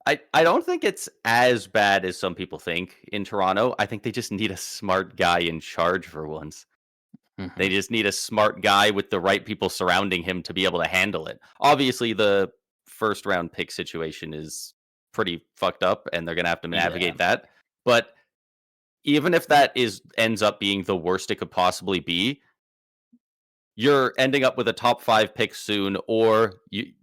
I don't think it's as bad as some people think in Toronto. I think they just need a smart guy in charge for once. They Hmm. just need a smart guy with the right people surrounding him to be able to handle it. Obviously, the first round pick situation is pretty fucked up, and they're gonna have to Yeah, navigate that. But even if that ends up being the worst it could possibly be, you're ending up with a top 5 pick soon, or you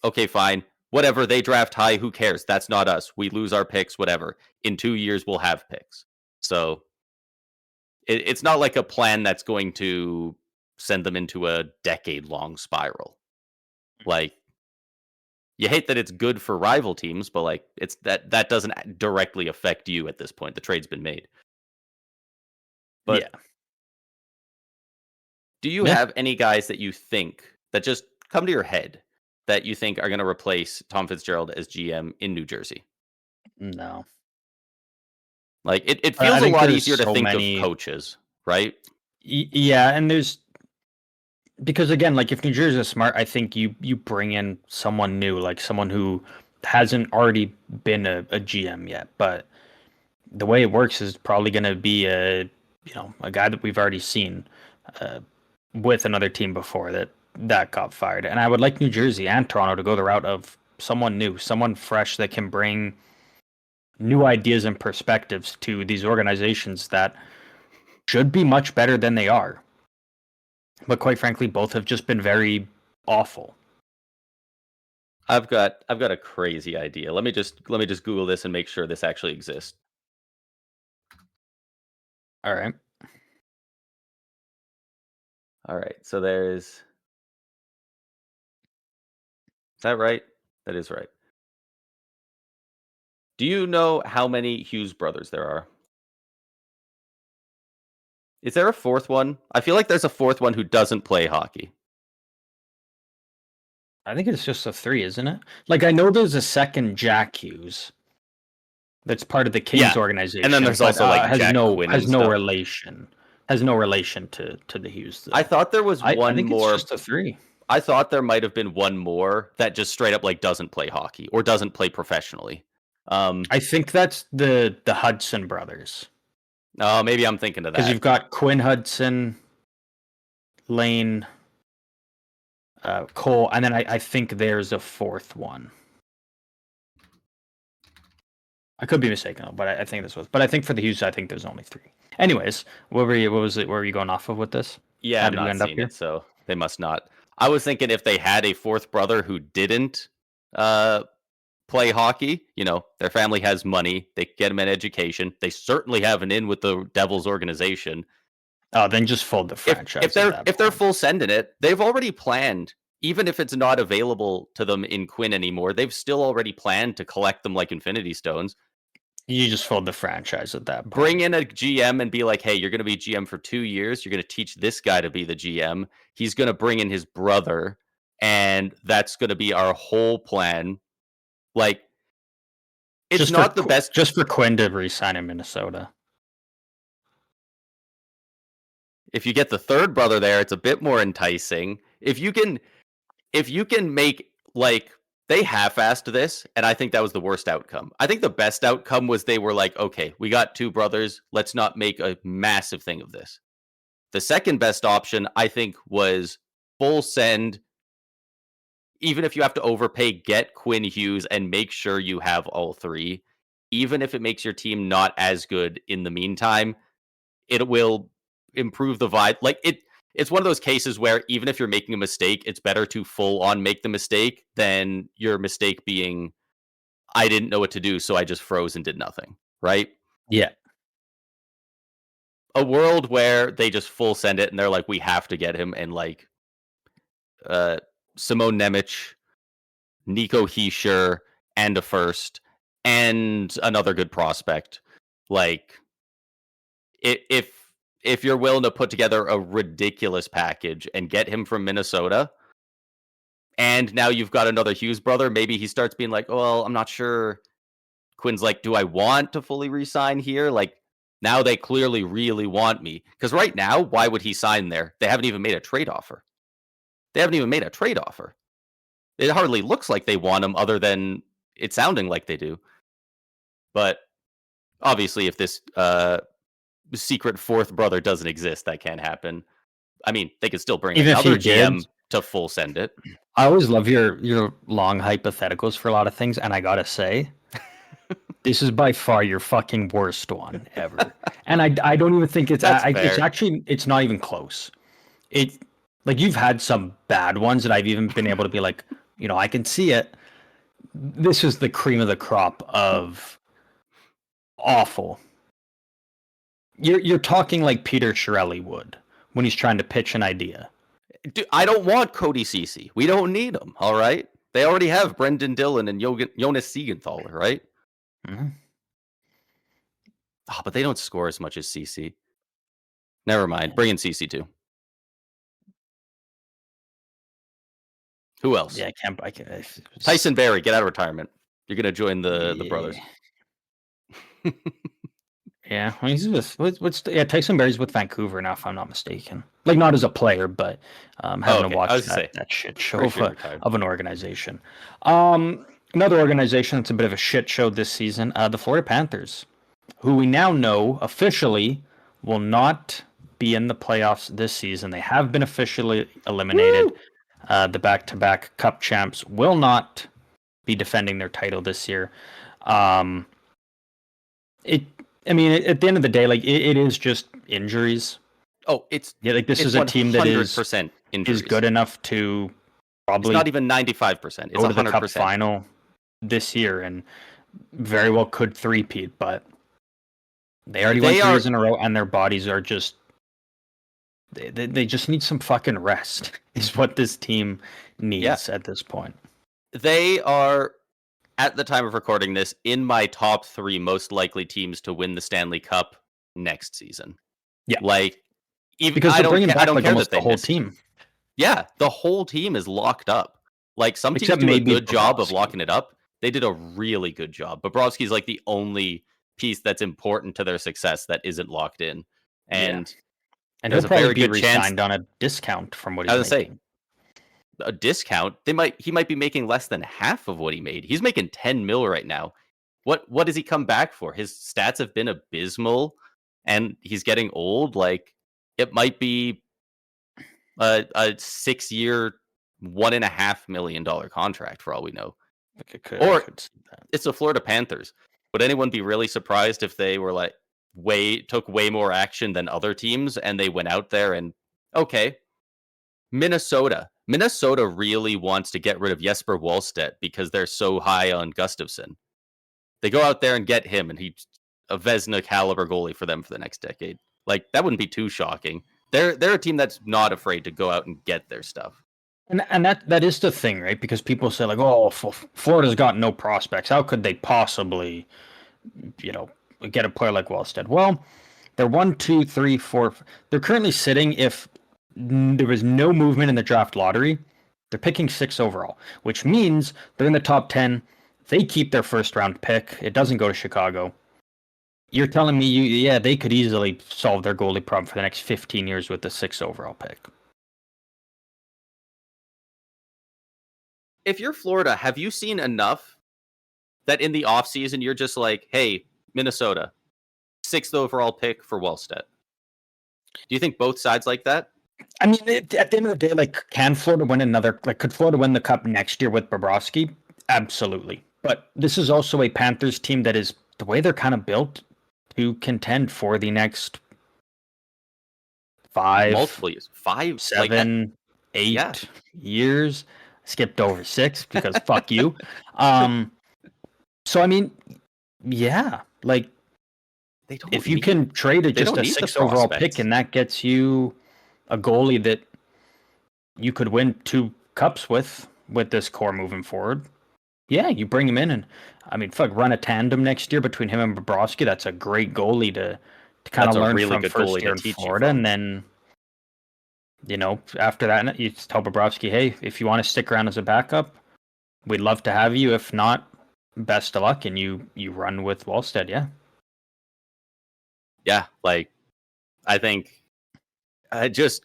okay, fine. Whatever, they draft high, who cares? That's not us. We lose our picks, whatever. In 2 years we'll have picks. So, it's not like a plan that's going to send them into a decade-long spiral. Like, you hate that it's good for rival teams, but, like, it's that doesn't directly affect you at this point. The trade's been made. yeah, But do you yeah. have any guys that you think that just come to your head that you think are gonna replace Tom Fitzgerald as GM in New Jersey? No, Like, it I feels a think lot there's easier to so think of many. coaches, right? Yeah, and there's because again, like if New Jersey is smart, I think you bring in someone new, like someone who hasn't already been a GM yet. But the way it works is probably going to be a guy that we've already seen uh, with another team before that got fired. And I would like New Jersey and Toronto to go the route of someone new, someone fresh that can bring new ideas and perspectives to these organizations that should be much better than they are. But quite frankly, both have just been very awful. I've got a crazy idea. Let me just Google this and make sure this actually exists. All right. All right. So is that right? That is right. Do you know how many Hughes brothers there are? Is there a fourth one? I feel like there's a fourth one who doesn't play hockey. I think it's just a three, isn't it? Like I know there's a second Jack Hughes that's part of the Kings Yeah. And then organization, there's but also like has Jack no Quinn and has no stuff. relation has no relation to the Hughes I though. thought there was I one think it's more. just a three. I thought there might have been one more that just straight up like doesn't play hockey or doesn't play professionally. I think that's the Hudson brothers Maybe I'm thinking of because you've that. got Quinn Hudson, Lane, Cole, and then I think there's a fourth one. I could be mistaken, but I think this was. But I think for the Hughes, I think there's only three. Anyways, what were you? What was it? Where were you going off of with this? Yeah, How I'm did we not end up seeing it, here? so they must not. I was thinking if they had a fourth brother who didn't uh, play hockey, their family has money, they get them an education. They certainly have an in with the Devils organization. Oh, then just fold the If if franchise at they're that if they're point. full sending it, they've already planned. Even if it's not available to them in Quinn anymore, they've still already planned to collect them like Infinity Stones. You just fold the franchise at that Bring point. in a GM and be like, hey, you're going to be GM for 2 years. You're going to teach this guy to be the GM. He's going to bring in his brother, and that's going to be our whole plan. Like, it's not the best. Just for Quinn to resign in Minnesota. If you get the third brother there, it's a bit more enticing. If you can make like they half-assed this, and I think that was the worst outcome. I think the best outcome was they were like, okay, we got two brothers. Let's not make a massive thing of this. The second best option, I think, was full send. Even if you have to overpay, get Quinn Hughes and make sure you have all three. Even if it makes your team not as good in the meantime, it will improve the vibe. Like it's one of those cases where even if you're making a mistake, it's better to full on make the mistake than your mistake being I didn't know what to do, so I just froze and did nothing. Right? Yeah. A world where they just full send it and they're like, we have to get him and like uh Simone Nemec, Nico Hischier, and a first, and another good prospect. Like, if you're willing to put together a ridiculous package and get him from Minnesota, and now you've got another Hughes brother, maybe he starts being like, well, I'm not sure. Quinn's like, do I want to fully resign here? Like, now they clearly really want me. Because right now, why would he sign there? They haven't even made a trade offer. It hardly looks like they want him, other than it sounding like they do. But obviously, if this secret fourth brother doesn't exist, that can't happen. I mean, they could still bring Even if another he did, GM to full send it. I always love your long hypotheticals for a lot of things, and I gotta say, this is by far your fucking worst one ever. And I don't even think it's it's actually, it's not even close. It, like, you've had some bad ones that I've even been able to be like, you know, I can see it. This is the cream of the crop of awful. You're talking like Peter Chiarelli would when he's trying to pitch an idea. Dude, I don't want Cody Ceci. We don't need him, all right? They already have Brendan Dillon and Jonas Siegenthaler, right? Mm-hmm. Oh, but they don't score as much as Ceci. Never mind. Bring in Ceci too. Who else? Yeah, I can't. Tyson Barrie, get out of retirement. You're gonna join the brothers. Yeah, well, he's with Tyson Barrie's with Vancouver now, if I'm not mistaken. Like, not as a player, but having to watch that shit show of an organization. Another organization that's a bit of a shit show this season, the Florida Panthers, who we now know officially will not be in the playoffs this season. They have been officially eliminated. The back-to-back Cup champs will not be defending their title this year. I mean, at the end of the day, like, it is just injuries. Oh, this is a team that is good enough to probably, it's not even 95%. It's go to 100%. The Cup final this year and very well could three-peat, but they already went 3 years in a row, and their bodies are just, they just need some fucking rest, is what this team needs at this point. They are, at the time of recording this, in my top 3 most likely teams to win the Stanley Cup next season. Yeah. Like, even because they're bringing back like almost the whole team. Yeah, the whole team is locked up. Like, some teams do a good job of locking it up. They did a really good job. Bobrovsky's like the only piece that's important to their success that isn't locked in. And there's a very good chance on a discount from what he's making. A discount? He might be making less than half of what he made. He's making 10 mil right now. What does he come back for? His stats have been abysmal, and he's getting old. Like, it might be a 6-year, $1.5 million contract for all we know. Or it's the Florida Panthers. Would anyone be really surprised if they were like took way more action than other teams, and they went out there and, okay, Minnesota really wants to get rid of Jesper Wallstedt because they're so high on Gustafsson. They go out there and get him, and he's a Vezina caliber goalie for them for the next decade. Like, that wouldn't be too shocking. They're a team that's not afraid to go out and get their stuff. And that is the thing, right? Because people say, like, oh, Florida's got no prospects. How could they possibly, get a player like Wallstedt? Well, they're 1, 2, 3, 4. They're currently sitting, if there was no movement in the draft lottery, they're picking 6 overall, which means they're in the top 10. They keep their first round pick. It doesn't go to Chicago. You're telling me, they could easily solve their goalie problem for the next 15 years with the 6 overall pick. If you're Florida, have you seen enough that in the offseason you're just like, hey, Minnesota, 6th overall pick for Wallstedt? Do you think both sides like that? I mean, at the end of the day, like, can Florida win could Florida win the Cup next year with Bobrovsky? Absolutely. But this is also a Panthers team that is, the way they're kind of built, to contend for the next 5, multiple years, 5, 7, 8 years. Skipped over 6 because fuck you. So I mean, like, if you can trade just a 6 overall pick, and that gets you a goalie that you could win 2 cups with this core moving forward. Yeah, you bring him in, and I mean, fuck, run a tandem next year between him and Bobrovsky. That's a great goalie to kind That's of a learn really from good first goalie year to in teach you Florida, from. and then after that, you tell Bobrovsky, hey, if you want to stick around as a backup, we'd love to have you. If not, best of luck, and you run with Wallstead. Yeah. Yeah, like I think just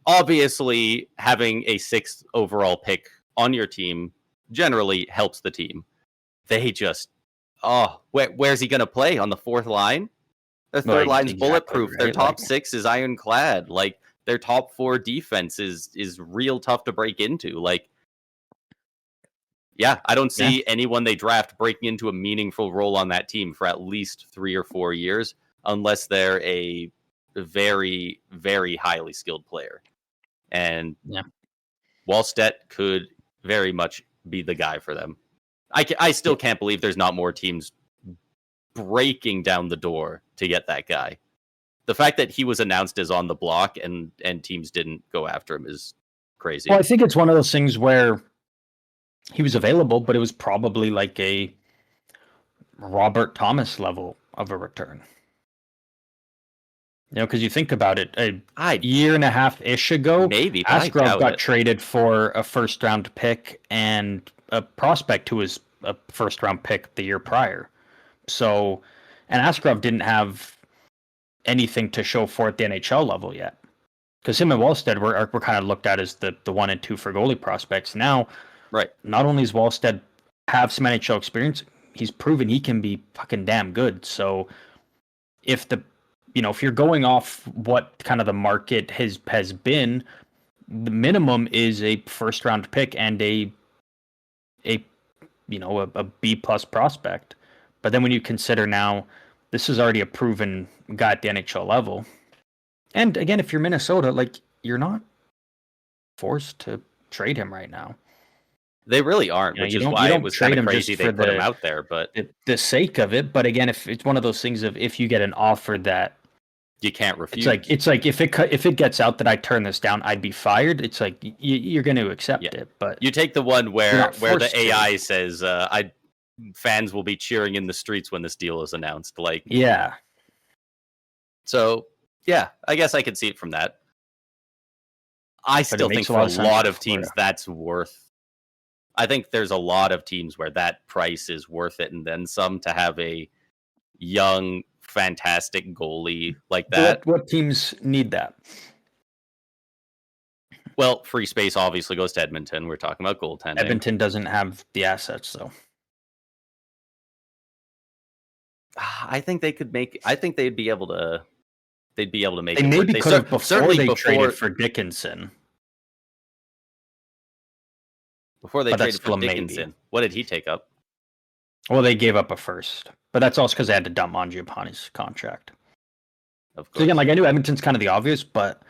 obviously having a 6th overall pick on your team generally helps the team. They just where's he gonna play? On the 4th line? Their third line's Exactly, bulletproof. Their right? top 6 is ironclad. Like their top 4 defense is real tough to break into. Like, yeah, I don't Yeah. see anyone they draft breaking into a meaningful role on that team for at least 3 or 4 years, unless they're a very, very highly skilled player. And Yeah. Wallstedt could very much be the guy for them. I still can't believe there's not more teams breaking down the door to get that guy. The fact that he was announced as on the block and teams didn't go after him is crazy. Well, I think it's one of those things where he was available, but it was probably like a Robert Thomas level of a return. Because you think about it, a year and a half ish ago, maybe Askarov got traded for a first round pick and a prospect who was a first round pick the year prior. So, and Askarov didn't have anything to show for at the NHL level yet, because him and Wallstead were kind of looked at as the 1 and 2 for goalie prospects. Now, right? Not only does Wallstead have some NHL experience, he's proven he can be fucking damn good. So, if if you're going off what kind of the market has been, the minimum is a first round pick and a B plus prospect. But then when you consider now, this is already a proven guy at the NHL level. And again, if you're Minnesota, like, you're not forced to trade him right now. They really aren't, which is why it was kind of crazy they put him out there. But the sake of it. But again, if it's one of those things of if you get an offer that you can't refuse, it's like if it gets out that I turn this down, I'd be fired. It's like you're going to accept it. But you take the one where the AI says, fans will be cheering in the streets when this deal is announced. Like, yeah. So yeah, I guess I could see it from that. I still think for a lot of teams that's worth. I think there's a lot of teams where that price is worth it, and then some to have a young, fantastic goalie like that. What teams need that? Well, free space obviously goes to Edmonton. We're talking about goaltending. Edmonton doesn't have the assets, though. I think they could make. I think they'd be able to. They'd be able to make. They maybe could have before they traded for Dickinson. Before they traded for Dickinson, what did he take up? Well, they gave up a first, but that's also because they had to dump Mangiapane's contract. Of course. So again, like, I knew Edmonton's kind of the obvious, but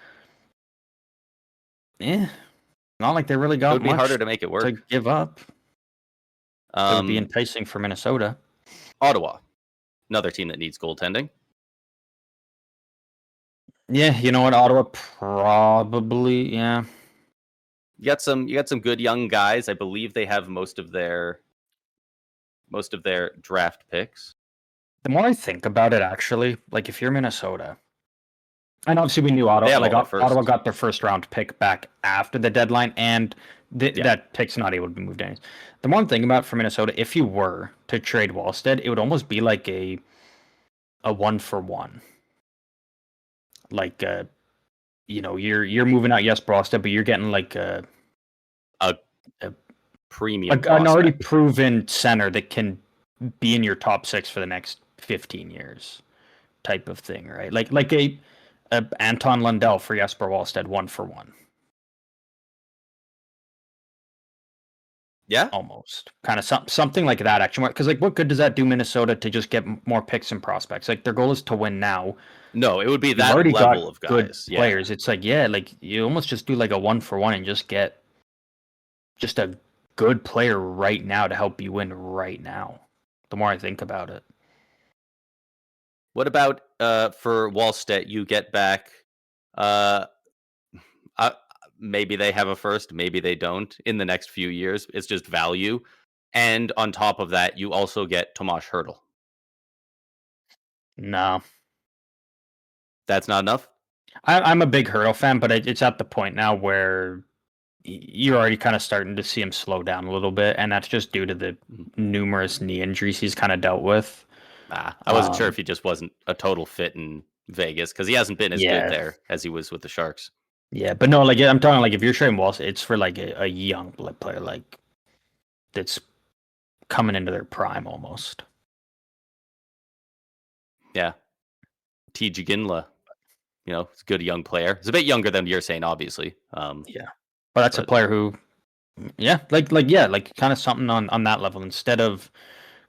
not like they really got. It would be harder to make it work. To give up. It would be enticing for Minnesota. Ottawa, another team that needs goaltending. Yeah, you know what? Ottawa probably, yeah. You got some good young guys. I believe they have most of their draft picks. The more I think about it, actually, like, if you're Minnesota, and obviously we knew Ottawa, Ottawa got their first round pick back after the deadline, and that pick's not able to be moved anyways. The more I'm thinking about for Minnesota, if you were to trade Wallstead, it would almost be like a 1-for-1. Like, you're moving out, yes, Wallstead, but you're getting like a premium, an already proven center that can be in your top 6 for the next 15 years, type of thing, right? Like a Anton Lundell for Jesper Wallstead, 1-for-1. Yeah, almost kind of something like that, actually. Because, like, what good does that do Minnesota to just get more picks and prospects? Like, their goal is to win now. No, it would be that level of guys. Good players. It's like, like, you almost just do like a 1-for-1 and just get just a good player right now to help you win right now. The more I think about it. What about for Wallstedt? You get back maybe they have a first, maybe they don't in the next few years. It's just value. And on top of that, you also get Tomas Hertl. No. That's not enough? I'm a big Hurdle fan, but it's at the point now where you're already kind of starting to see him slow down a little bit, and that's just due to the numerous knee injuries he's kind of dealt with. I wasn't sure if he just wasn't a total fit in Vegas because he hasn't been as good there as he was with the Sharks. Yeah, but no, like I'm talking like if you're trading Walsh, it's for like a young player like that's coming into their prime almost. Yeah. T.J. Ginla, he's a good young player. He's a bit younger than you're saying, obviously. Yeah, but that's a player who, like kind of something on that level instead of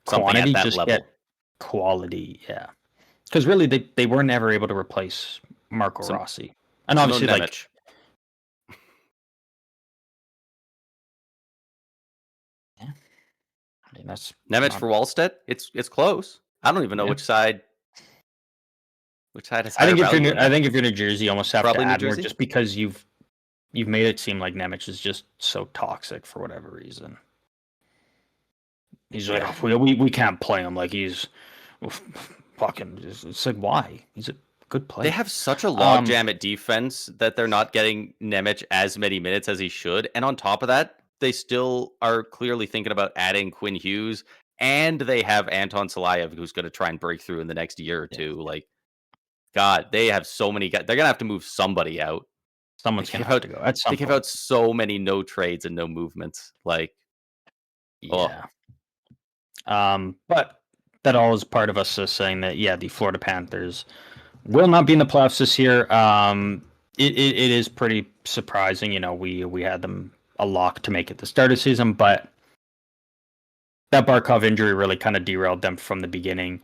quantity, just level. Get quality. Yeah, because really they were never able to replace Marco Rossi, and obviously like. Yeah, I mean that's Nemec for Wallstedt. It's close. I don't even know which side. Which side is higher value? I think if you're New Jersey, you almost have to add more just because you've made it seem like Nemec is just so toxic for whatever reason. He's like, we can't play him. Like he's fucking. It's like why? He's a good player. They have such a logjam at defense that they're not getting Nemec as many minutes as he should, and on top of that, they still are clearly thinking about adding Quinn Hughes, and they have Anton Salayev, who's going to try and break through in the next year or two. Like, God, they have so many guys. They're going to have to move somebody out. Someone's going to have to go. At some they give out so many no trades and no movements. Like, yeah. But that all is part of us saying that, the Florida Panthers will not be in the playoffs this year. It is pretty surprising. We had them a lock to make it the start of the season, but that Barkov injury really kind of derailed them from the beginning.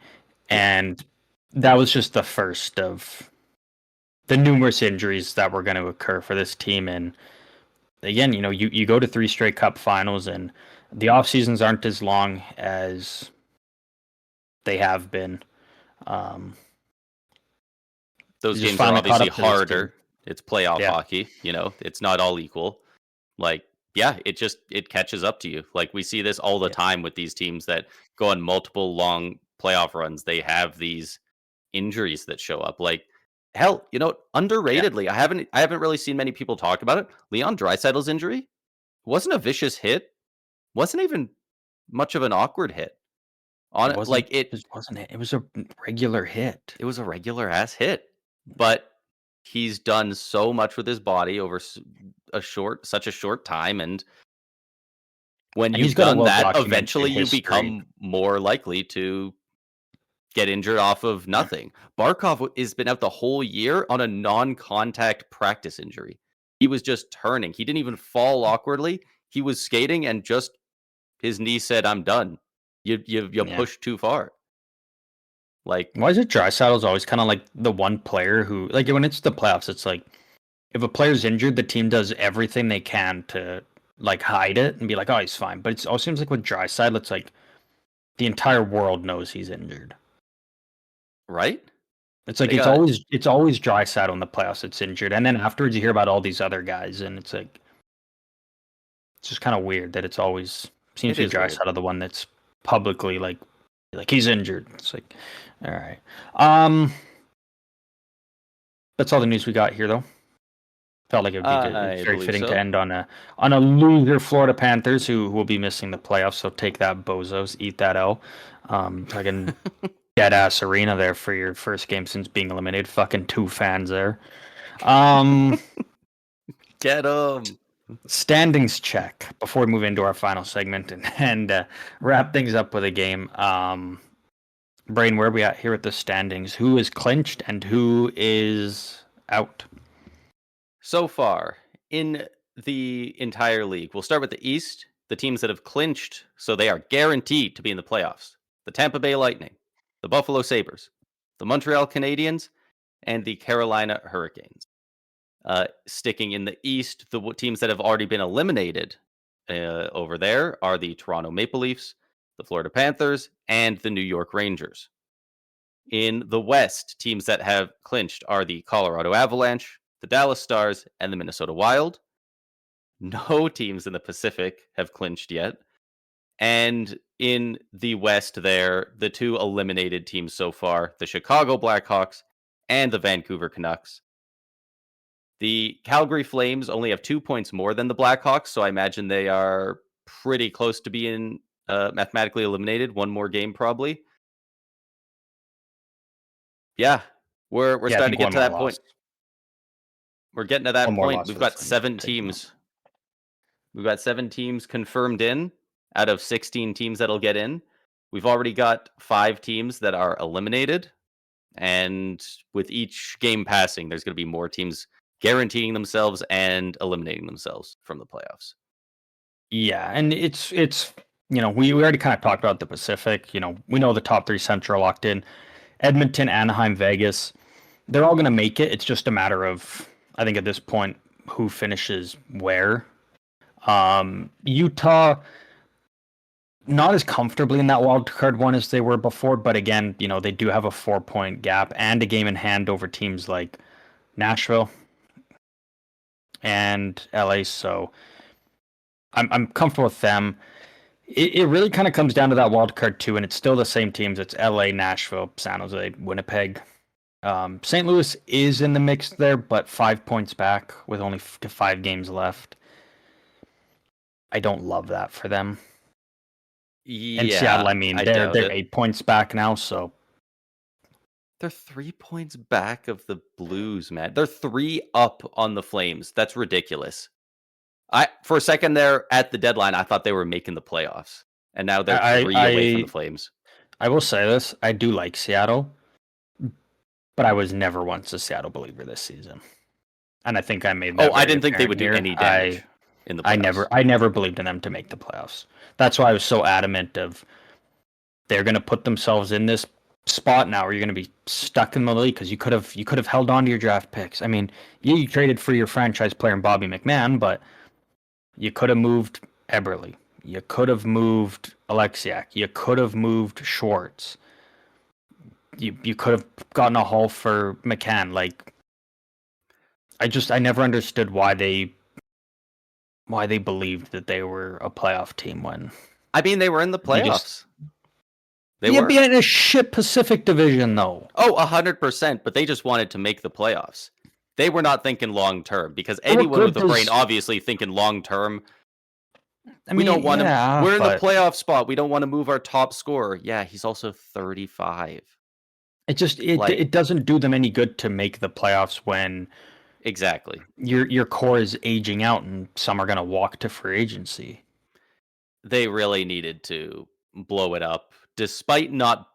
And that was just the first of the numerous injuries that were going to occur for this team. And again, you go to 3 straight cup finals and the off seasons aren't as long as they have been. Those games are obviously harder. It's playoff hockey, it's not all equal. Like, it catches up to you. Like we see this all the time with these teams that go on multiple long playoff runs. They have these injuries that show up. Like, hell, underratedly, I haven't really seen many people talk about it. Leon Draisaitl's injury wasn't a vicious hit. Wasn't even much of an awkward hit. It wasn't it? It was a regular hit. It was a regular ass hit. But he's done so much with his body over such a short time, and when you've done that, eventually you become more likely to get injured off of nothing. Barkov has been out the whole year on a non-contact practice injury. He was just turning. He didn't even fall awkwardly. He was skating and just his knee said, "I'm done. You pushed too far." Like, why is it Draisaitl's always kind of like the one player who, like, when it's the playoffs, it's like if a player's injured, the team does everything they can to like hide it and be like, "Oh, he's fine." But it always seems like with Draisaitl, it's like the entire world knows he's injured. Right? It's like it's always Draisaitl in the playoffs that's injured, and then afterwards you hear about all these other guys, and it's like it's just kind of weird that it's always seems to be Draisaitl the one that's publicly like he's injured. It's like, all right. That's all the news we got here, though. Felt like it would be very fitting to end on a loser Florida Panthers who will be missing the playoffs. So take that, bozos, eat that L. Fucking dead ass arena there for your first game since being eliminated. Fucking 2 fans there. Get them. Standings check before we move into our final segment and wrap things up with a game. Brain, where are we at here with the standings? Who is clinched and who is out? So far, in the entire league, we'll start with the East. The teams that have clinched, so they are guaranteed to be in the playoffs. The Tampa Bay Lightning, the Buffalo Sabres, the Montreal Canadiens, and the Carolina Hurricanes. Sticking in the East, the teams that have already been eliminated over there are the Toronto Maple Leafs, the Florida Panthers, and the New York Rangers. In the West, teams that have clinched are the Colorado Avalanche, the Dallas Stars, and the Minnesota Wild. No teams in the Pacific have clinched yet. And in the West, the two eliminated teams so far, the Chicago Blackhawks and the Vancouver Canucks. The Calgary Flames only have 2 points more than the Blackhawks, so I imagine they are pretty close to being mathematically eliminated. One more game, probably. Yeah, we're Yeah, I starting to think get one to more that point. loss. We're getting to that One more point. loss We've for the got Flames will 7 take them out. teams. We've got 7 teams confirmed in out of 16 teams that'll get in. We've already got 5 teams that are eliminated. And with each game passing, there's going to be more teams guaranteeing themselves and eliminating themselves from the playoffs. Yeah, and it's we already kind of talked about the Pacific. We know the top 3 Central locked in. Edmonton, Anaheim, Vegas. They're all going to make it. It's just a matter of, I think at this point, who finishes where. Utah, not as comfortably in that wild card one as they were before, but again, they do have a 4-point gap and a game in hand over teams like Nashville and LA. So I'm comfortable with them. It really kind of comes down to that wild card too, and it's still the same teams. It's LA, Nashville, San Jose, Winnipeg. St. Louis is in the mix there, but 5 points back with only 5 games left. I don't love that for them. Yeah, And Seattle, I mean, they're it. 8 points back now, so They're 3 points back of the Blues, man. They're 3 up on the Flames. That's ridiculous. For a second there at the deadline, I thought they were making the playoffs, and now they're 3 away from the Flames. I will say this: I do like Seattle, but I was never once a Seattle believer this season, and I think I made that. I didn't think they would do any damage in the playoffs. I never believed in them to make the playoffs. That's why I was so adamant of they're going to put themselves in this spot now where you're going to be stuck in the league because you could have held on to your draft picks. I mean, you traded for your franchise player in Bobby McMahon, but you could have moved Eberle. You could have moved Alexiak. You could have moved Schwartz. You could have gotten a haul for McCann. Like, I never understood why they believed that they were a playoff team when. I mean, they were in the playoffs. They were in a shit Pacific division, though. 100%. But they just wanted to make the playoffs. They were not thinking long term because anyone with a brain obviously thinking long term. We don't want to. We're in the playoff spot. We don't want to move our top scorer. Yeah, he's also 35. It doesn't do them any good to make the playoffs when exactly your core is aging out and some are going to walk to free agency. They really needed to blow it up, despite not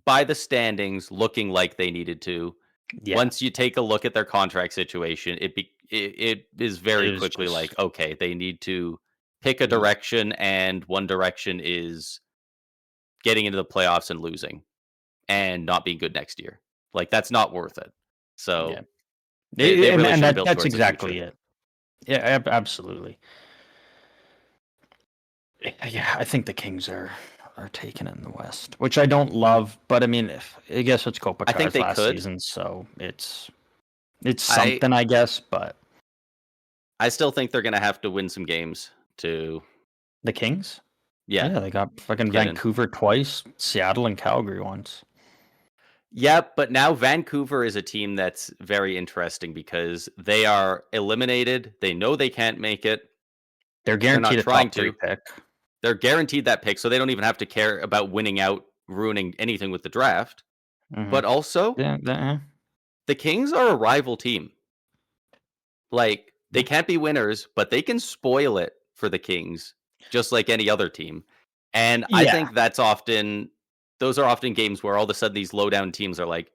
by the standings looking like they needed to. Yeah. Once you take a look at their contract situation, it is very quickly like, okay, they need to pick a direction, and one direction is getting into the playoffs and losing and not being good next year. Like, that's not worth it. So yeah. they really should have built that's exactly it. Yeah, absolutely. Yeah, I think the Kings are taken in the West, which I don't love, but I mean, I guess it's Kopitar's last season, so it's something, I guess, but I still think they're going to have to win some games to the Kings. Yeah, they got fucking Vancouver twice, Seattle and Calgary once. Yeah, but now Vancouver is a team that's very interesting because they are eliminated. They know they can't make it. They're guaranteed a top 3 pick. They're guaranteed that pick, so they don't even have to care about winning out, ruining anything with the draft. Mm-hmm. But also, the Kings are a rival team. Like, they can't be winners, but they can spoil it for the Kings, just like any other team. And I think those are often games where all of a sudden these low-down teams are like,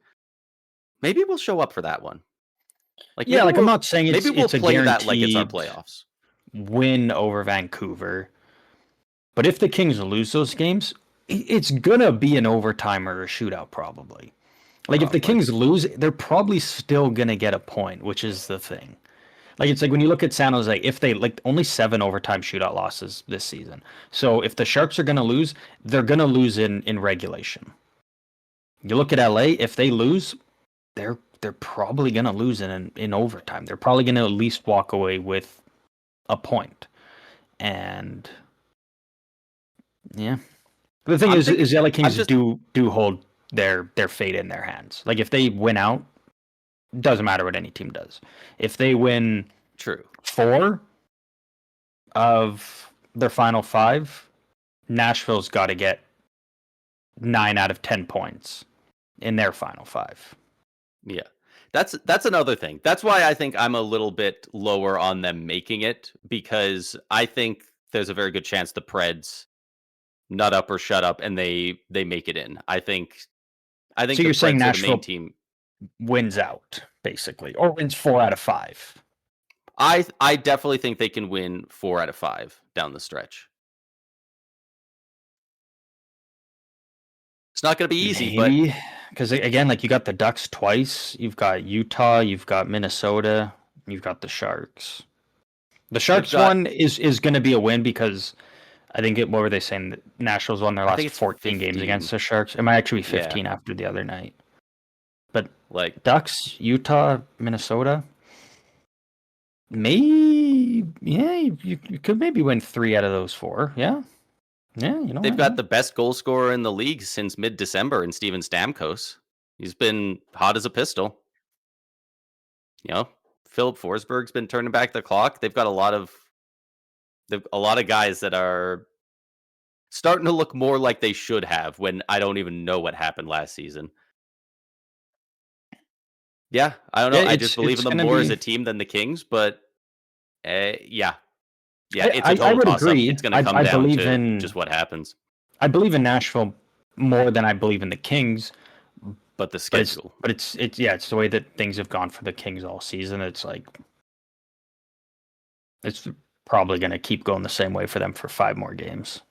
maybe we'll show up for that one. Like, I'm not saying maybe we'll play that like it's our guaranteed playoffs. Win over Vancouver. But if the Kings lose those games, it's gonna be an overtime or a shootout probably. Like, if the Kings lose, they're probably still gonna get a point, which is the thing. Like, it's like when you look at San Jose, if they only 7 overtime shootout losses this season. So if the Sharks are gonna lose, they're gonna lose in regulation. You look at LA, if they lose, they're probably gonna lose in overtime. They're probably gonna at least walk away with a point. And yeah. The thing is the LA Kings do hold their fate in their hands. Like if they win out, doesn't matter what any team does. If they win 4 of their final 5, Nashville's got to get 9 out of 10 points in their final 5. Yeah. That's another thing. That's why I think I'm a little bit lower on them making it, because I think there's a very good chance the Preds nut up or shut up and they make it in. I think so the you're saying Preds Nashville are the main team wins out basically, or wins 4 out of 5. I definitely think they can win 4 out of 5 down the stretch. It's not going to be easy, maybe, because again, like you got the Ducks twice, you've got Utah, you've got Minnesota, you've got the Sharks. The Sharks one is going to be a win because I think what were they saying? Nashville's won their last 14 games against the Sharks. It might actually be 15 after the other night. But like Ducks, Utah, Minnesota, you could maybe win 3 out of those 4. Yeah. Yeah, they've got the best goal scorer in the league since mid-December in Steven Stamkos. He's been hot as a pistol. Philip Forsberg's been turning back the clock. They've got a lot of guys that are starting to look more like they should have when I don't even know what happened last season. Yeah, I don't know. I just believe in them more as a team than the Kings, but yeah, it's a total toss-up. It's going to come down to just what happens. I believe in Nashville more than I believe in the Kings, but the schedule. But it's the way that things have gone for the Kings all season. It's like it's probably going to keep going the same way for them for 5 more games.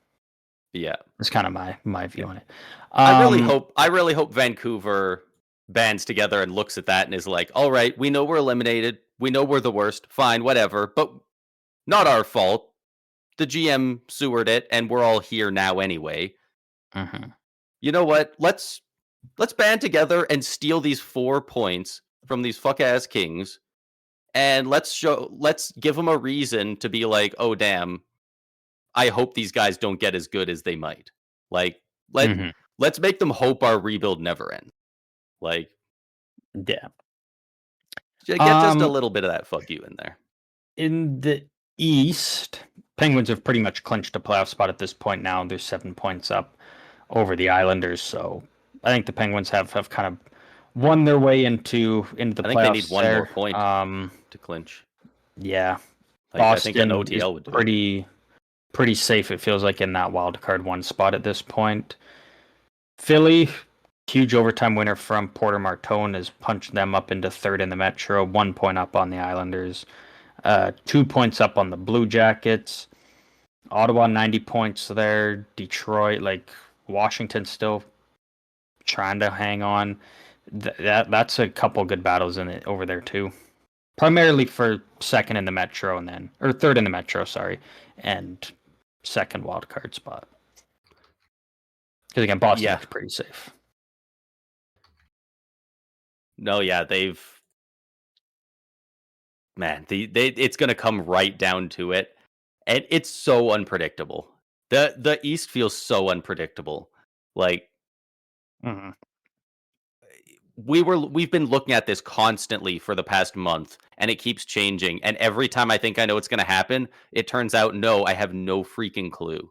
Yeah, it's kind of my view on it. I really hope Vancouver bands together and looks at that and is like, all right, we know we're eliminated. We know we're the worst. Fine, whatever. But not our fault. The GM sewered it, and we're all here now anyway. Mm-hmm. You know what? Let's band together and steal these 4 points from these fuck-ass Kings, and let's give them a reason to be like, oh, damn, I hope these guys don't get as good as they might. Like, let's make them hope our rebuild never ends. Like, yeah. Get just a little bit of that fuck you in there. In the East, Penguins have pretty much clinched a playoff spot at this point now. They're 7 points up over the Islanders, so I think the Penguins have kind of won their way into the playoffs. I think they need one more point to clinch. Yeah. Boston, I think an OTL would do pretty safe, it feels like, in that wild card 1 spot at this point. Philly, huge overtime winner from Porter Martone, has punched them up into 3rd in the Metro, 1 point up on the Islanders, 2 points up on the Blue Jackets. Ottawa 90 points there. Detroit, like Washington, still trying to hang on. That's a couple good battles in it over there too. Primarily for 2nd in the Metro or 3rd in the Metro, sorry, and 2nd wild card spot. Because again, Boston's pretty safe. No, yeah, it's going to come right down to it, and it's so unpredictable. The East feels so unpredictable. Like, we've been looking at this constantly for the past month, and it keeps changing. And every time I think I know what's going to happen, it turns out no, I have no freaking clue.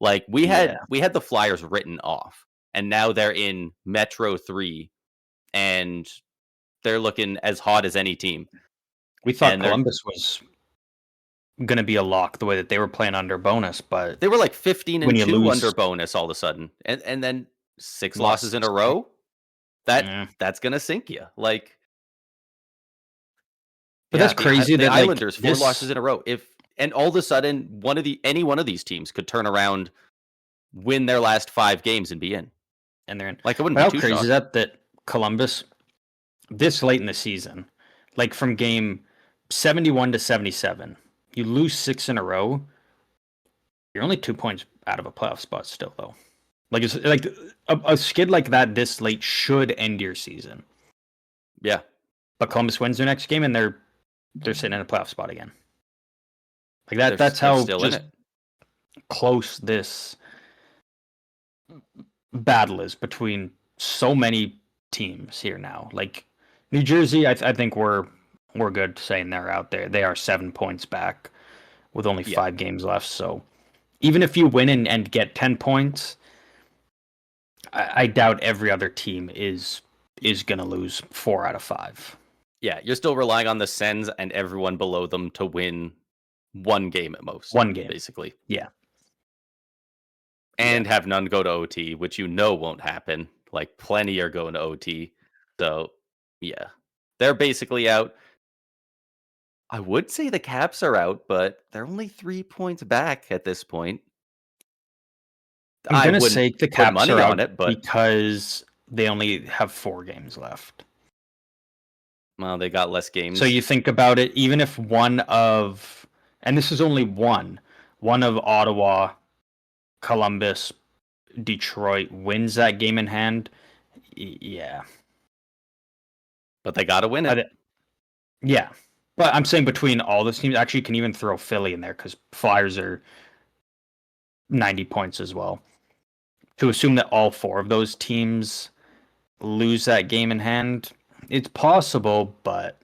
Like we had the Flyers written off, and now they're in Metro 3, and they're looking as hot as any team. We thought Columbus was going to be a lock the way that they were playing under bonus, but they were like 15-2 under bonus all of a sudden, and then 6 losses in a row. That's going to sink you. Like, but that's crazy. The that Islanders 4 losses in a row. And all of a sudden any one of these teams could turn around, win their last 5 games and be in. And they're in. Like, it wouldn't be too crazy is that Columbus this late in the season, like from game 71 to 77, you lose 6 in a row. You're only 2 points out of a playoff spot still, though. Like, it's like a skid like that this late should end your season. Yeah, but Columbus wins their next game and they're sitting in a playoff spot again. Like that's They're how still in just it. close this battle is between so many teams here now. Like New Jersey, I think we're good saying they're out there. They are 7 points back with only Yeah. 5 games left. So even if you win and get 10 points, I doubt every other team is going to lose 4 out of 5. Yeah, you're still relying on the Sens and everyone below them to win one game at most. One game. Basically. Yeah. And have none go to OT, which won't happen. Like, plenty are going to OT. So, yeah. They're basically out. I would say the Caps are out, but they're only 3 points back at this point. I'm I going to wouldn't say the put Caps money are on out it, but because they only have 4 games left. well, they got less games. So you think about it, even if one of, and this is only one of Ottawa, Columbus, Detroit wins that game in hand, yeah. But they got to win it. Yeah. But I'm saying between all those teams, actually, you can even throw Philly in there because Flyers are 90 points as well. To assume that all 4 of those teams lose that game in hand, it's possible, but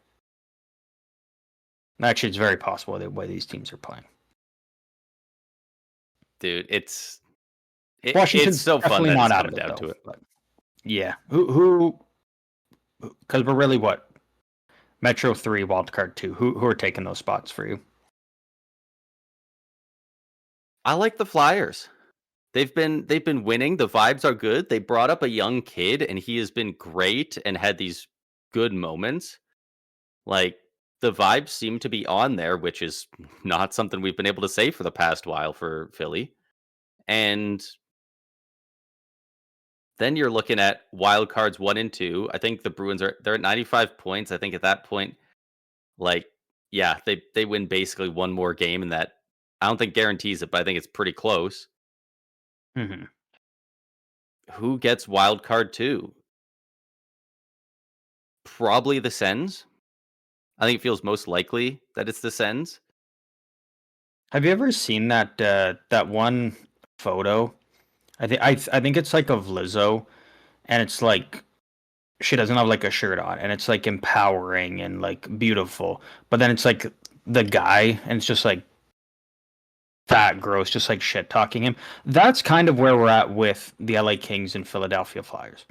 actually, it's very possible the way these teams are playing. Dude, it's so fun definitely that not it's out coming of it, down though. to it. But yeah, who? Because we're really what? Metro 3, Wildcard 2. Who are taking those spots for you? I like the Flyers. They've been winning. The vibes are good. They brought up a young kid, and he has been great and had these good moments. Like, the vibes seem to be on there, which is not something we've been able to say for the past while for Philly. And then you're looking at wild cards 1 and 2. I think the Bruins they're at 95 points. I think at that point, like, yeah, they win basically one more game, and that I don't think guarantees it, but I think it's pretty close. Mm-hmm. Who gets wild card 2? Probably the Sens. I think it feels most likely that it's the Sens. Have you ever seen that one photo? I think it's like of Lizzo, and it's like she doesn't have like a shirt on, and it's like empowering and like beautiful. But then it's like the guy, and it's just like fat, gross, just like shit talking him. That's kind of where we're at with the LA Kings and Philadelphia Flyers.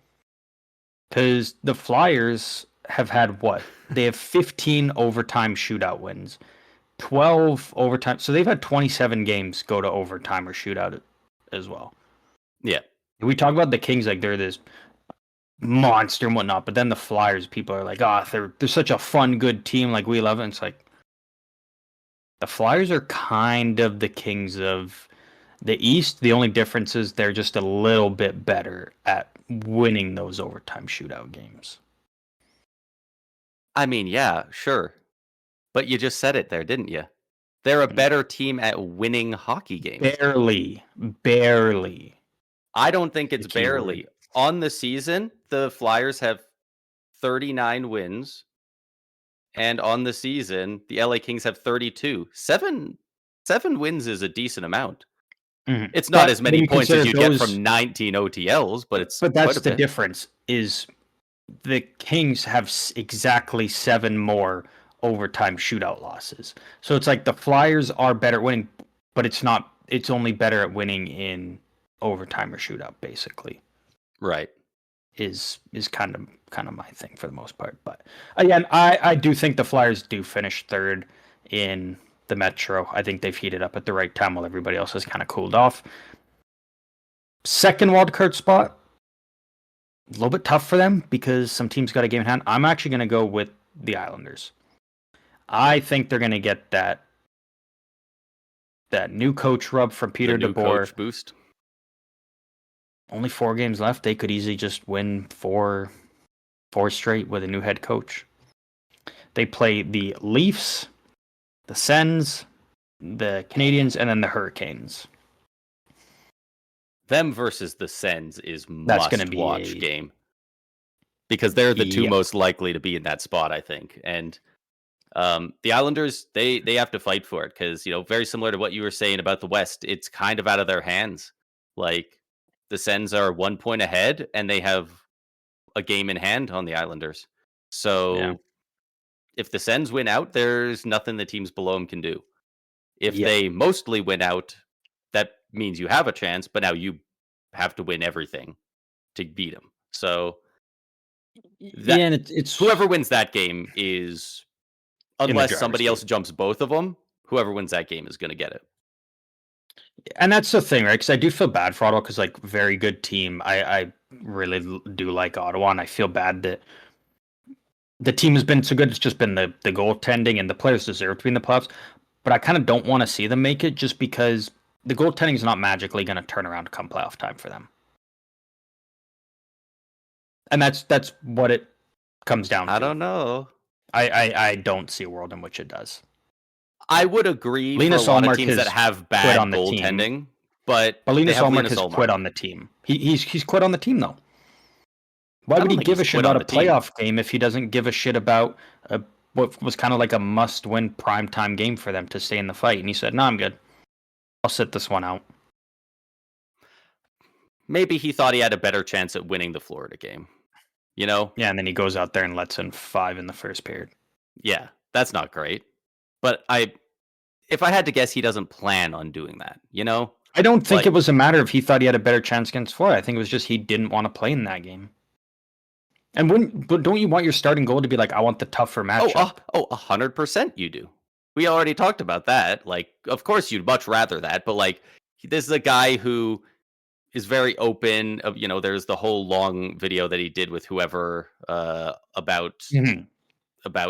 Because the Flyers have had what? They have 15 overtime shootout wins, 12 overtime. So they've had 27 games go to overtime or shootout as well. Yeah. We talk about the Kings like they're this monster and whatnot, but then the Flyers, people are like, they're such a fun, good team. Like, we love it. And it's like, the Flyers are kind of the Kings of the East. The only difference is they're just a little bit better at winning those overtime shootout games. I mean, yeah, sure. But you just said it there, didn't you? They're a better team at winning hockey games. Barely. I don't think it's barely. On the season, the Flyers have 39 wins. And on the season, the LA Kings have 32. Seven wins is a decent amount. Mm-hmm. It's not as many points as you get from 19 OTLs, but that's the difference. Is the Kings have exactly 7 more overtime shootout losses. So it's like the Flyers are better at winning, but it's not. It's only better at winning in overtime or shootout, basically. Right. Is kind of my thing for the most part. But again, I do think the Flyers do finish 3rd in the Metro. I think they've heated up at the right time while everybody else has kind of cooled off. 2nd wildcard spot, a little bit tough for them because some teams got a game in hand. I'm actually going to go with the Islanders. I think they're going to get that new coach rub from Peter DeBoer. Coach boost. Only 4 games left. They could easily just win 4 straight with a new head coach. They play the Leafs, the Sens, the Canadiens, and then the Hurricanes. Them versus the Sens is must-watch game. Because they're the 2 most likely to be in that spot, I think. And The Islanders, they have to fight for it because, very similar to what you were saying about the West, it's kind of out of their hands. Like, the Sens are 1 point ahead, and they have a game in hand on the Islanders. Yeah. So if the Sens win out, there's nothing the teams below them can do. If Yeah. they mostly win out, that means you have a chance, but now you have to win everything to beat them. So Yeah, that and it's whoever wins that game is, in the unless driver's somebody else seat. jumps both of them, whoever wins that game is going to get it. And that's the thing, right? Because I do feel bad for Ottawa because, like, very good team. I really do like Ottawa, and I feel bad that the team has been so good. It's just been the goaltending, and the players deserve to be in the playoffs. But I kind of don't want to see them make it just because the goaltending is not magically going to turn around come playoff time for them. And that's what it comes down to. I don't know. I don't see a world in which it does. I would agree Linus for a lot of Ullmark teams that has have quit bad on the team. goaltending, but But they Linus have Ullmark Linus has Ullmark. quit on the team. He's quit on the team though. Why I would don't he think give a he's shit quit on about a the team. playoff game if he doesn't give a shit about what was kind of like a must-win primetime game for them to stay in the fight? And he said, "No, I'm good. I'll sit this one out." Maybe he thought he had a better chance at winning the Florida game. Yeah, and then he goes out there and lets in 5 in the first period. Yeah, that's not great. But if I had to guess, he doesn't plan on doing that, I don't think Like- it was a matter of he thought he had a better chance against Florida. I think it was just he didn't want to play in that game. And but don't you want your starting goal to be like, I want the tougher matchup? 100% you do. We already talked about that. Like, of course you'd much rather that, but like, this is a guy who is very open. There's the whole long video that he did with whoever about Mhm.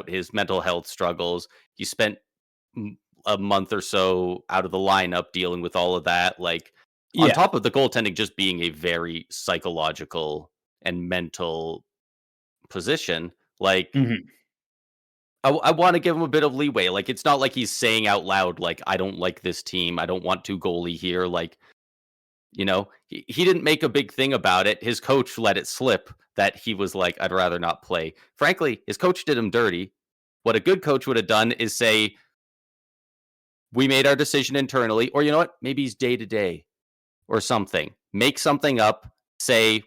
his mental health struggles. He spent a month or so out of the lineup dealing with all of that. Like, on Yeah. top of the goaltending just being a very psychological and mental position, like, Mhm. I want to give him a bit of leeway. Like, it's not like he's saying out loud, like, I don't like this team. I don't want to goalie here. Like, he didn't make a big thing about it. His coach let it slip that he was like, I'd rather not play. Frankly, his coach did him dirty. What a good coach would have done is say, we made our decision internally, or you know what? Maybe he's day to day or something. Make something up. Say,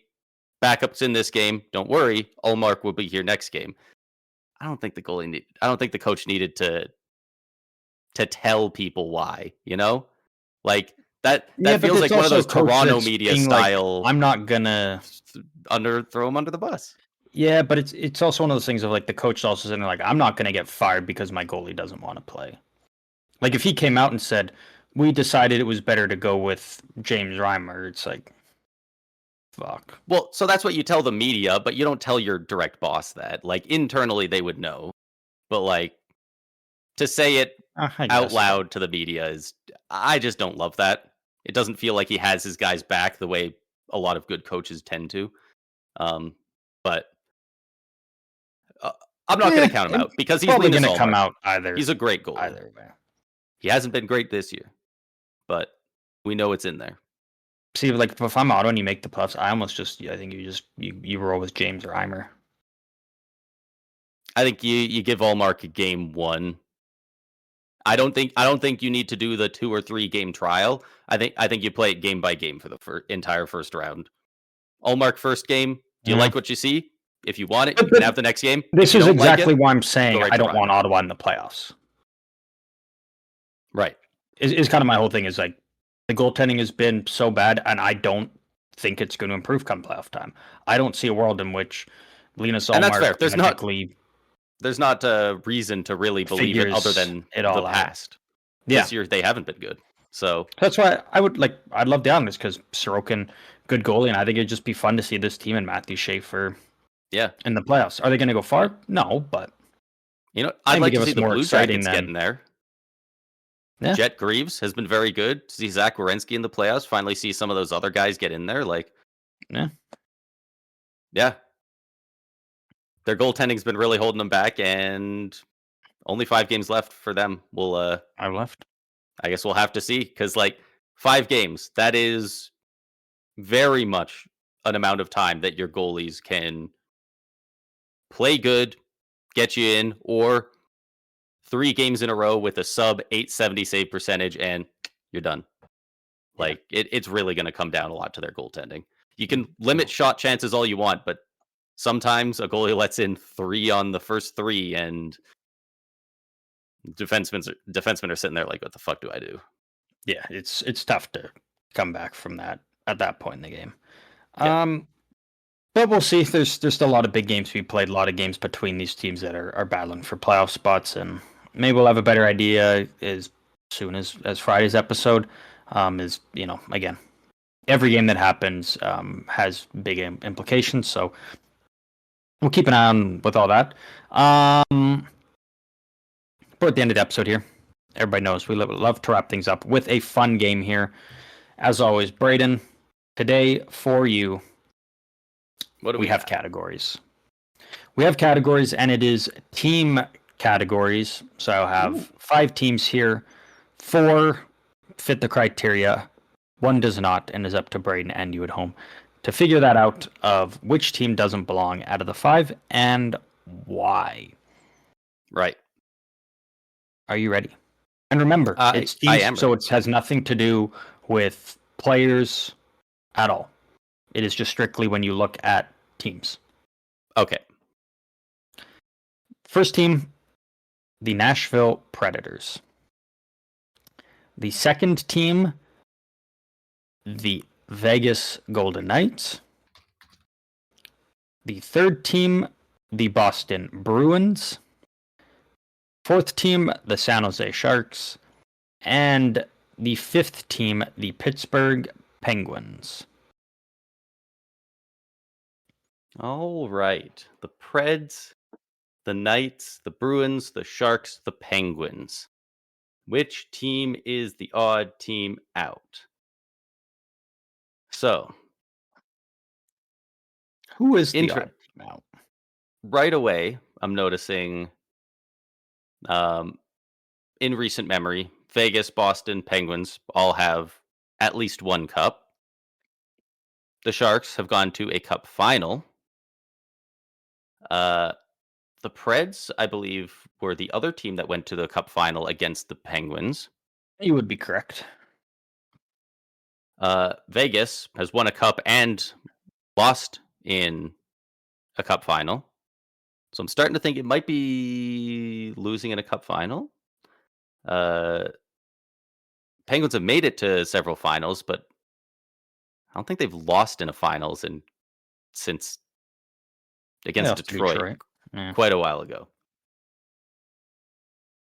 backups in this game. Don't worry, Ullmark will be here next game. I don't think the coach needed to tell people why. Like that Yeah, but feels it's like one of also those a coach Toronto that's media being like, style. I'm not gonna. Throw him under the bus. Yeah, but it's also one of those things of like the coach also sitting there like, I'm not gonna get fired because my goalie doesn't want to play. Like if he came out and said, we decided it was better to go with James Reimer, it's like, fuck. Well, so that's what you tell the media, but you don't tell your direct boss that. Like, internally, they would know, but like, to say it I out guess. loud to the media is, I just don't love that. It doesn't feel like he has his guys back the way a lot of good coaches tend to. But I'm not going to count him out because he's probably Linus gonna come Ullmark. out either. He's a great goalie. Either way. He hasn't been great this year, but we know it's in there. See, like if I'm Otto and you make the playoffs, I think you roll with James Reimer. I think you give Ullmark a game 1. I don't think you need to do the 2 or 3 game trial. I think you play it game by game for the entire first round. Ullmark first game. Do you like what you see? If you want it, you can have the next game. This is exactly why I'm saying right I to don't want Ottawa in the playoffs. Right. Is kind of my whole thing is like the goaltending has been so bad, and I don't think it's going to improve come playoff time. I don't see a world in which Linus Ullmark And that's fair. There's not a reason to really believe it other than the past. Yeah. This year they haven't been good. So that's why I'd love the Islanders because Sorokin, good goalie, and I think it'd just be fun to see this team and Matthew Schaefer in the playoffs. Are they going to go far? No, but I'd like to see the Blue Jackets getting there. Yeah. Jet Greaves has been very good. See Zach Werenski in the playoffs. Finally see some of those other guys get in there. Yeah. Their goaltending's been really holding them back, and only 5 games left for them. I guess we'll have to see, because 5 games, that is very much an amount of time that your goalies can play good, get you in, or 3 games in a row with a sub 870 save percentage, and you're done. Yeah. Like, it's really gonna come down a lot to their goaltending. You can limit shot chances all you want, but sometimes a goalie lets in 3 on the first 3, and defensemen are sitting there like, "What the fuck do I do?" Yeah, it's tough to come back from that at that point in the game. Yeah. But we'll see. There's still a lot of big games to be played, a lot of games between these teams that are battling for playoff spots, and maybe we'll have a better idea as soon as Friday's episode. Is again, every game that happens has big implications, so we'll keep an eye on with all that. We're at the end of the episode here. Everybody knows we love to wrap things up with a fun game here. As always, Braden, today for you, What do we have categories. We have categories, and it is team categories. So I'll have 5 teams here. 4 fit the criteria. 1 does not, and is up to Braden and you at home to figure that out of which team doesn't belong out of the 5 and why. Right. Are you ready? And remember, it's teams, I am so ready. it has nothing to do with players at all. It is just strictly when you look at teams. Okay. First team, the Nashville Predators. The second team, the Vegas Golden Knights. The third team, the Boston Bruins. Fourth team, the San Jose Sharks. And the fifth team, the Pittsburgh Penguins. All right. The Preds, the Knights, the Bruins, the Sharks, the Penguins. Which team is the odd team out? So, Who is the odd team out? Right away, I'm noticing in recent memory, Vegas, Boston, Penguins all have at least 1 cup. The Sharks have gone to a cup final. The Preds, I believe, were the other team that went to the cup final against the Penguins. You would be correct. Vegas has won a cup and lost in a cup final. So I'm starting to think it might be losing in a cup final. Penguins have made it to several finals, but I don't think they've lost in a finals since against lost to Detroit Detroit. Yeah. quite a while ago.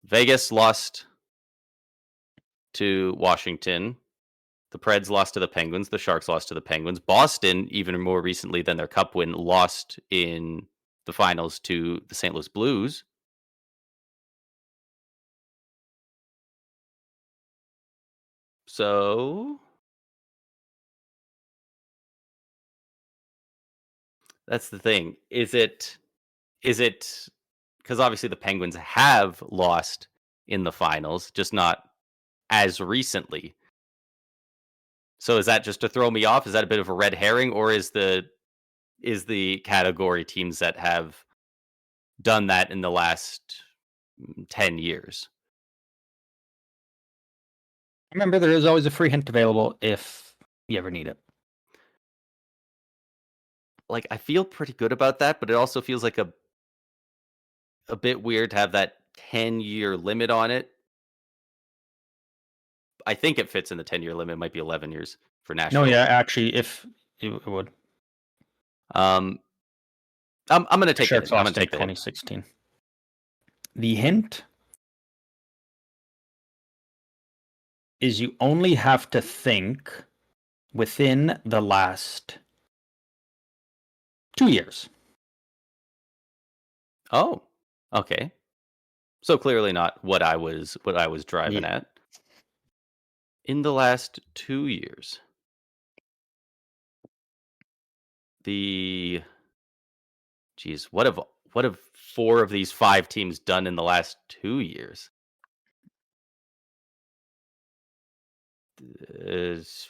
Vegas lost to Washington. The Preds lost to the Penguins. The Sharks lost to the Penguins. Boston, even more recently than their cup win, lost in the finals to the St. Louis Blues. So that's the thing. Is it because obviously the Penguins have lost in the finals, just not as recently. So is that just to throw me off? Is that a bit of a red herring, or is the category teams that have done that in the last 10 years? Remember, there is always a free hint available if you ever need it. Like, I feel pretty good about that, but it also feels like a bit weird to have that 10-year limit on it. I think it fits in the 10-year limit. It might be 11 years for Nashville. No, yeah, actually, if it would. I'm going to take Sharks it. I'm going lost to in take the 2016. The hint is you only have to think within the last 2 years. Oh, okay. So clearly not what I was driving Yeah. at. In the last 2 years. The Geez, what have 4 of these 5 teams done in the last 2 years? Is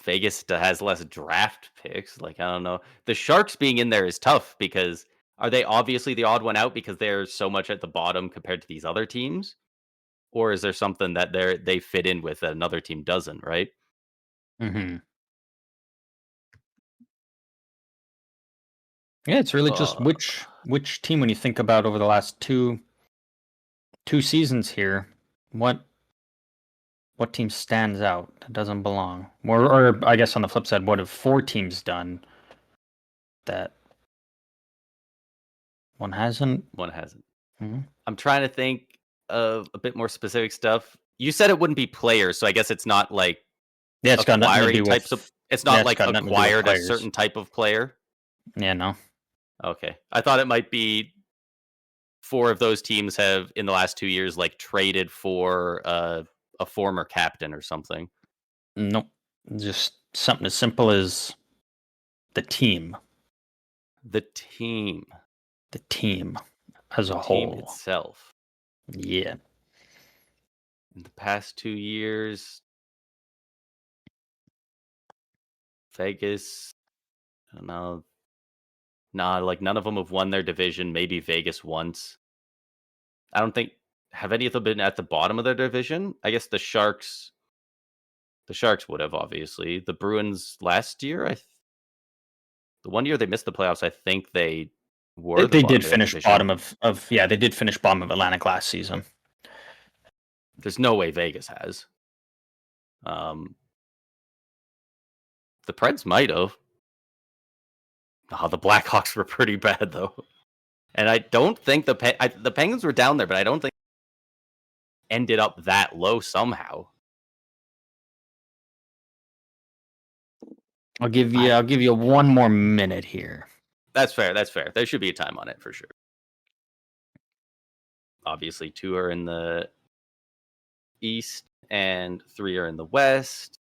Vegas has less draft picks. Like, I don't know. The Sharks being in there is tough because are they obviously the odd one out because they're so much at the bottom compared to these other teams? Or is there something that they fit in with that another team doesn't, right? Mm-hmm. Yeah, it's really just Uh, which team, when you think about over the last two seasons here, what team stands out that doesn't belong? Or I guess on the flip side, what have 4 teams done that one hasn't? one hasn't. Hmm. I'm trying to think of a bit more specific stuff. You said it wouldn't be players, so I guess it's not like Yeah, it's got nothing to acquiring do types of. with. It's Yeah, not it's like got nothing to do with acquired a players. certain type of player. Yeah, no. Okay, I thought it might be 4 of those teams have in the last 2 years like traded for a former captain or something. Nope. Just something as simple as the team. The team. The team as The a team whole. itself. Yeah. In the past 2 years, Vegas. I don't know. Nah, like none of them have won their division. Maybe Vegas once. I don't think have any of them been at the bottom of their division. I guess the Sharks. The Sharks would have obviously. The Bruins last year. The one year they missed the playoffs. I think they were the They bottom did of their finish division. bottom of yeah, they did finish bottom of Atlantic last season. There's no way Vegas has. The Preds might have. Oh, the Blackhawks were pretty bad though, and I don't think the Penguins were down there, but I don't think ended up that low somehow. I'll give you 1 more minute here. That's fair. That's fair. There should be a time on it for sure. Obviously, 2 are in the East and 3 are in the West.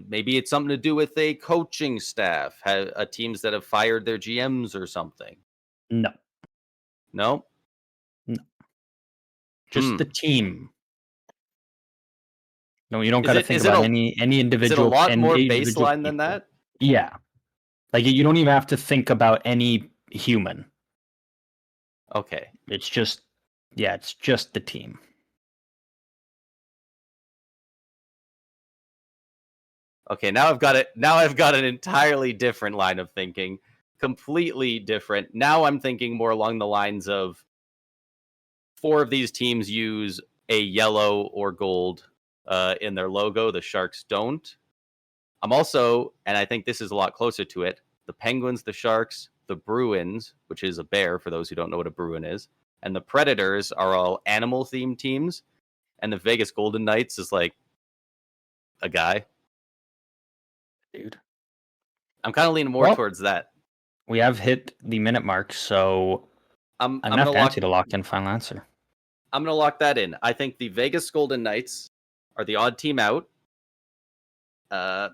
Maybe it's something to do with a coaching staff, teams that have fired their GMs or something. No. No? No. Just the team. No, you don't got to think Is it about any individual. Is it a lot more individual baseline than people. that? Yeah. Like you don't even have to think about any human. Okay. It's just the team. Okay, now I've got it. Now I've got an entirely different line of thinking. Completely different. Now I'm thinking more along the lines of 4 of these teams use a yellow or gold in their logo. The Sharks don't. I'm also, and I think this is a lot closer to it, the Penguins, the Sharks, the Bruins, which is a bear for those who don't know what a Bruin is, and the Predators are all animal-themed teams, and the Vegas Golden Knights is like a guy. Dude. I'm kind of leaning more towards that. We have hit the minute mark, so I'm going to have to lock in final answer. I'm going to lock that in. I think the Vegas Golden Knights are the odd team out.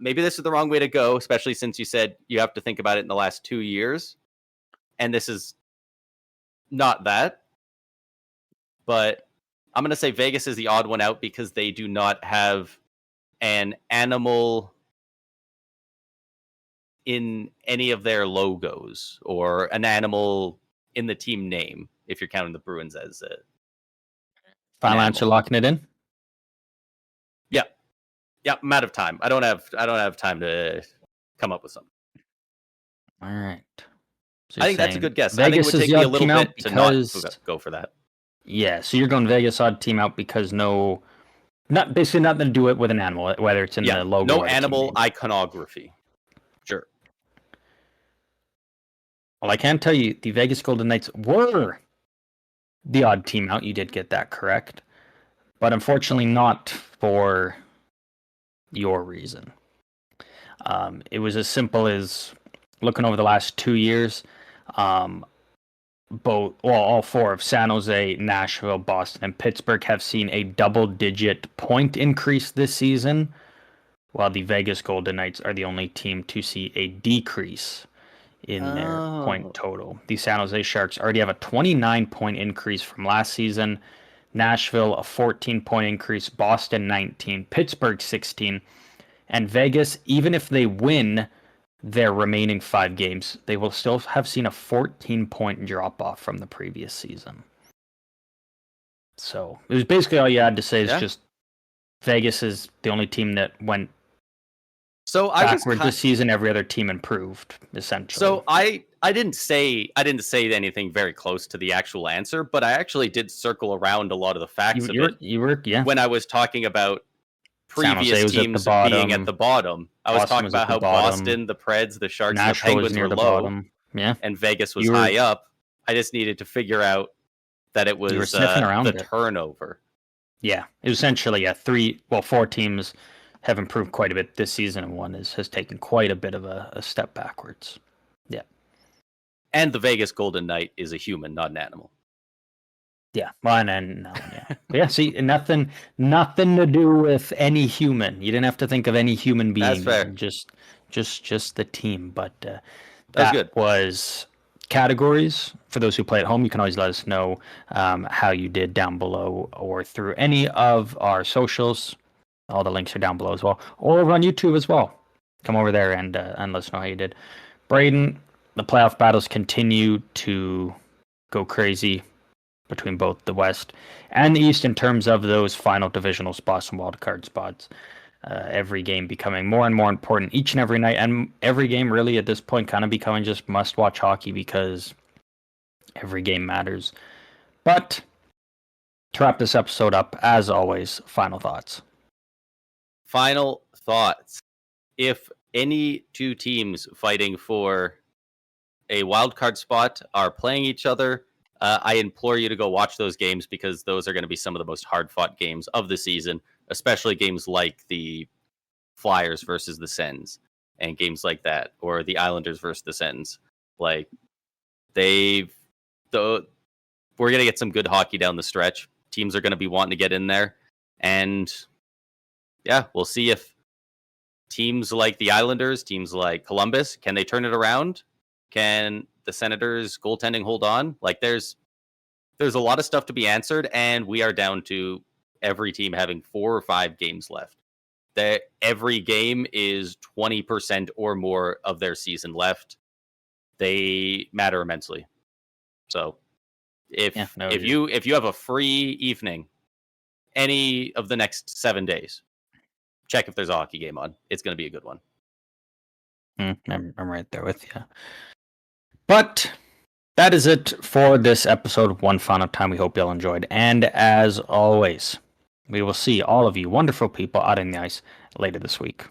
Maybe this is the wrong way to go, especially since you said you have to think about it in the last 2 years. And this is not that. But I'm going to say Vegas is the odd one out because they do not have an animal in any of their logos or an animal in the team name, if you're counting the Bruins as a final answer, locking it in. Yeah, I'm out of time. I don't have time to come up with something. All right. So I think that's a good guess. Vegas I think it would take me a little bit to not go for that. Yeah, so you're going Vegas odd team out because basically nothing to do it with an animal, whether it's in the logo. No animal iconography. Sure. Well, I can tell you the Vegas Golden Knights were the odd team out. You did get that correct. But unfortunately not for your reason. It was as simple as looking over the last 2 years, all 4 of San Jose, Nashville, Boston, and Pittsburgh have seen a double-digit point increase this season, while the Vegas Golden Knights are the only team to see a decrease in their point Oh. total. The San Jose Sharks already have a 29-point increase from last season. Nashville, a 14-point increase. Boston, 19. Pittsburgh, 16. And Vegas, even if they win their remaining 5 games, they will still have seen a 14-point drop-off from the previous season. So it was basically all you had to say is just Vegas is the only team that went backward this season. Every other team improved, essentially. So I didn't say anything very close to the actual answer, but I actually did circle around a lot of the facts of it. When I was talking about previous teams being at the bottom, I was talking about how Boston, the Preds, the Sharks, and the Penguins were low, and Vegas was high up. I just needed to figure out that it was the turnover. Yeah, it was essentially 4 teams have improved quite a bit this season, and one has taken quite a bit of a step backwards. Yeah. And the Vegas Golden Knight is a human, not an animal. Yeah, well, see, nothing to do with any human. You didn't have to think of any human being. That's fair. Just the team. But that was categories. For those who play at home, you can always let us know how you did down below or through any of our socials. All the links are down below as well, or over on YouTube as well. Come over there and let us know how you did. Braden, the playoff battles continue to go crazy between both the West and the East in terms of those final divisional spots and wildcard spots. Every game becoming more and more important each and every night, and every game really at this point kind of becoming just must-watch hockey because every game matters. But to wrap this episode up, as always, final thoughts. Final thoughts. If any 2 teams fighting for a wildcard spot are playing each other, I implore you to go watch those games because those are going to be some of the most hard-fought games of the season, especially games like the Flyers versus the Sens and games like that, or the Islanders versus the Sens. Like, we're going to get some good hockey down the stretch. Teams are going to be wanting to get in there, and we'll see if teams like the Islanders, teams like Columbus, can they turn it around? Can the Senators goaltending hold on? Like there's a lot of stuff to be answered, and we are down to every team having 4 or 5 games left. Every game is 20% or more of their season left. They matter immensely. So if you have a free evening any of the next 7 days, check if there's a hockey game on. It's going to be a good one. I'm right there with you. But that is it for this episode. One final time. We hope you all enjoyed. And as always, we will see all of you wonderful people out on the ice later this week.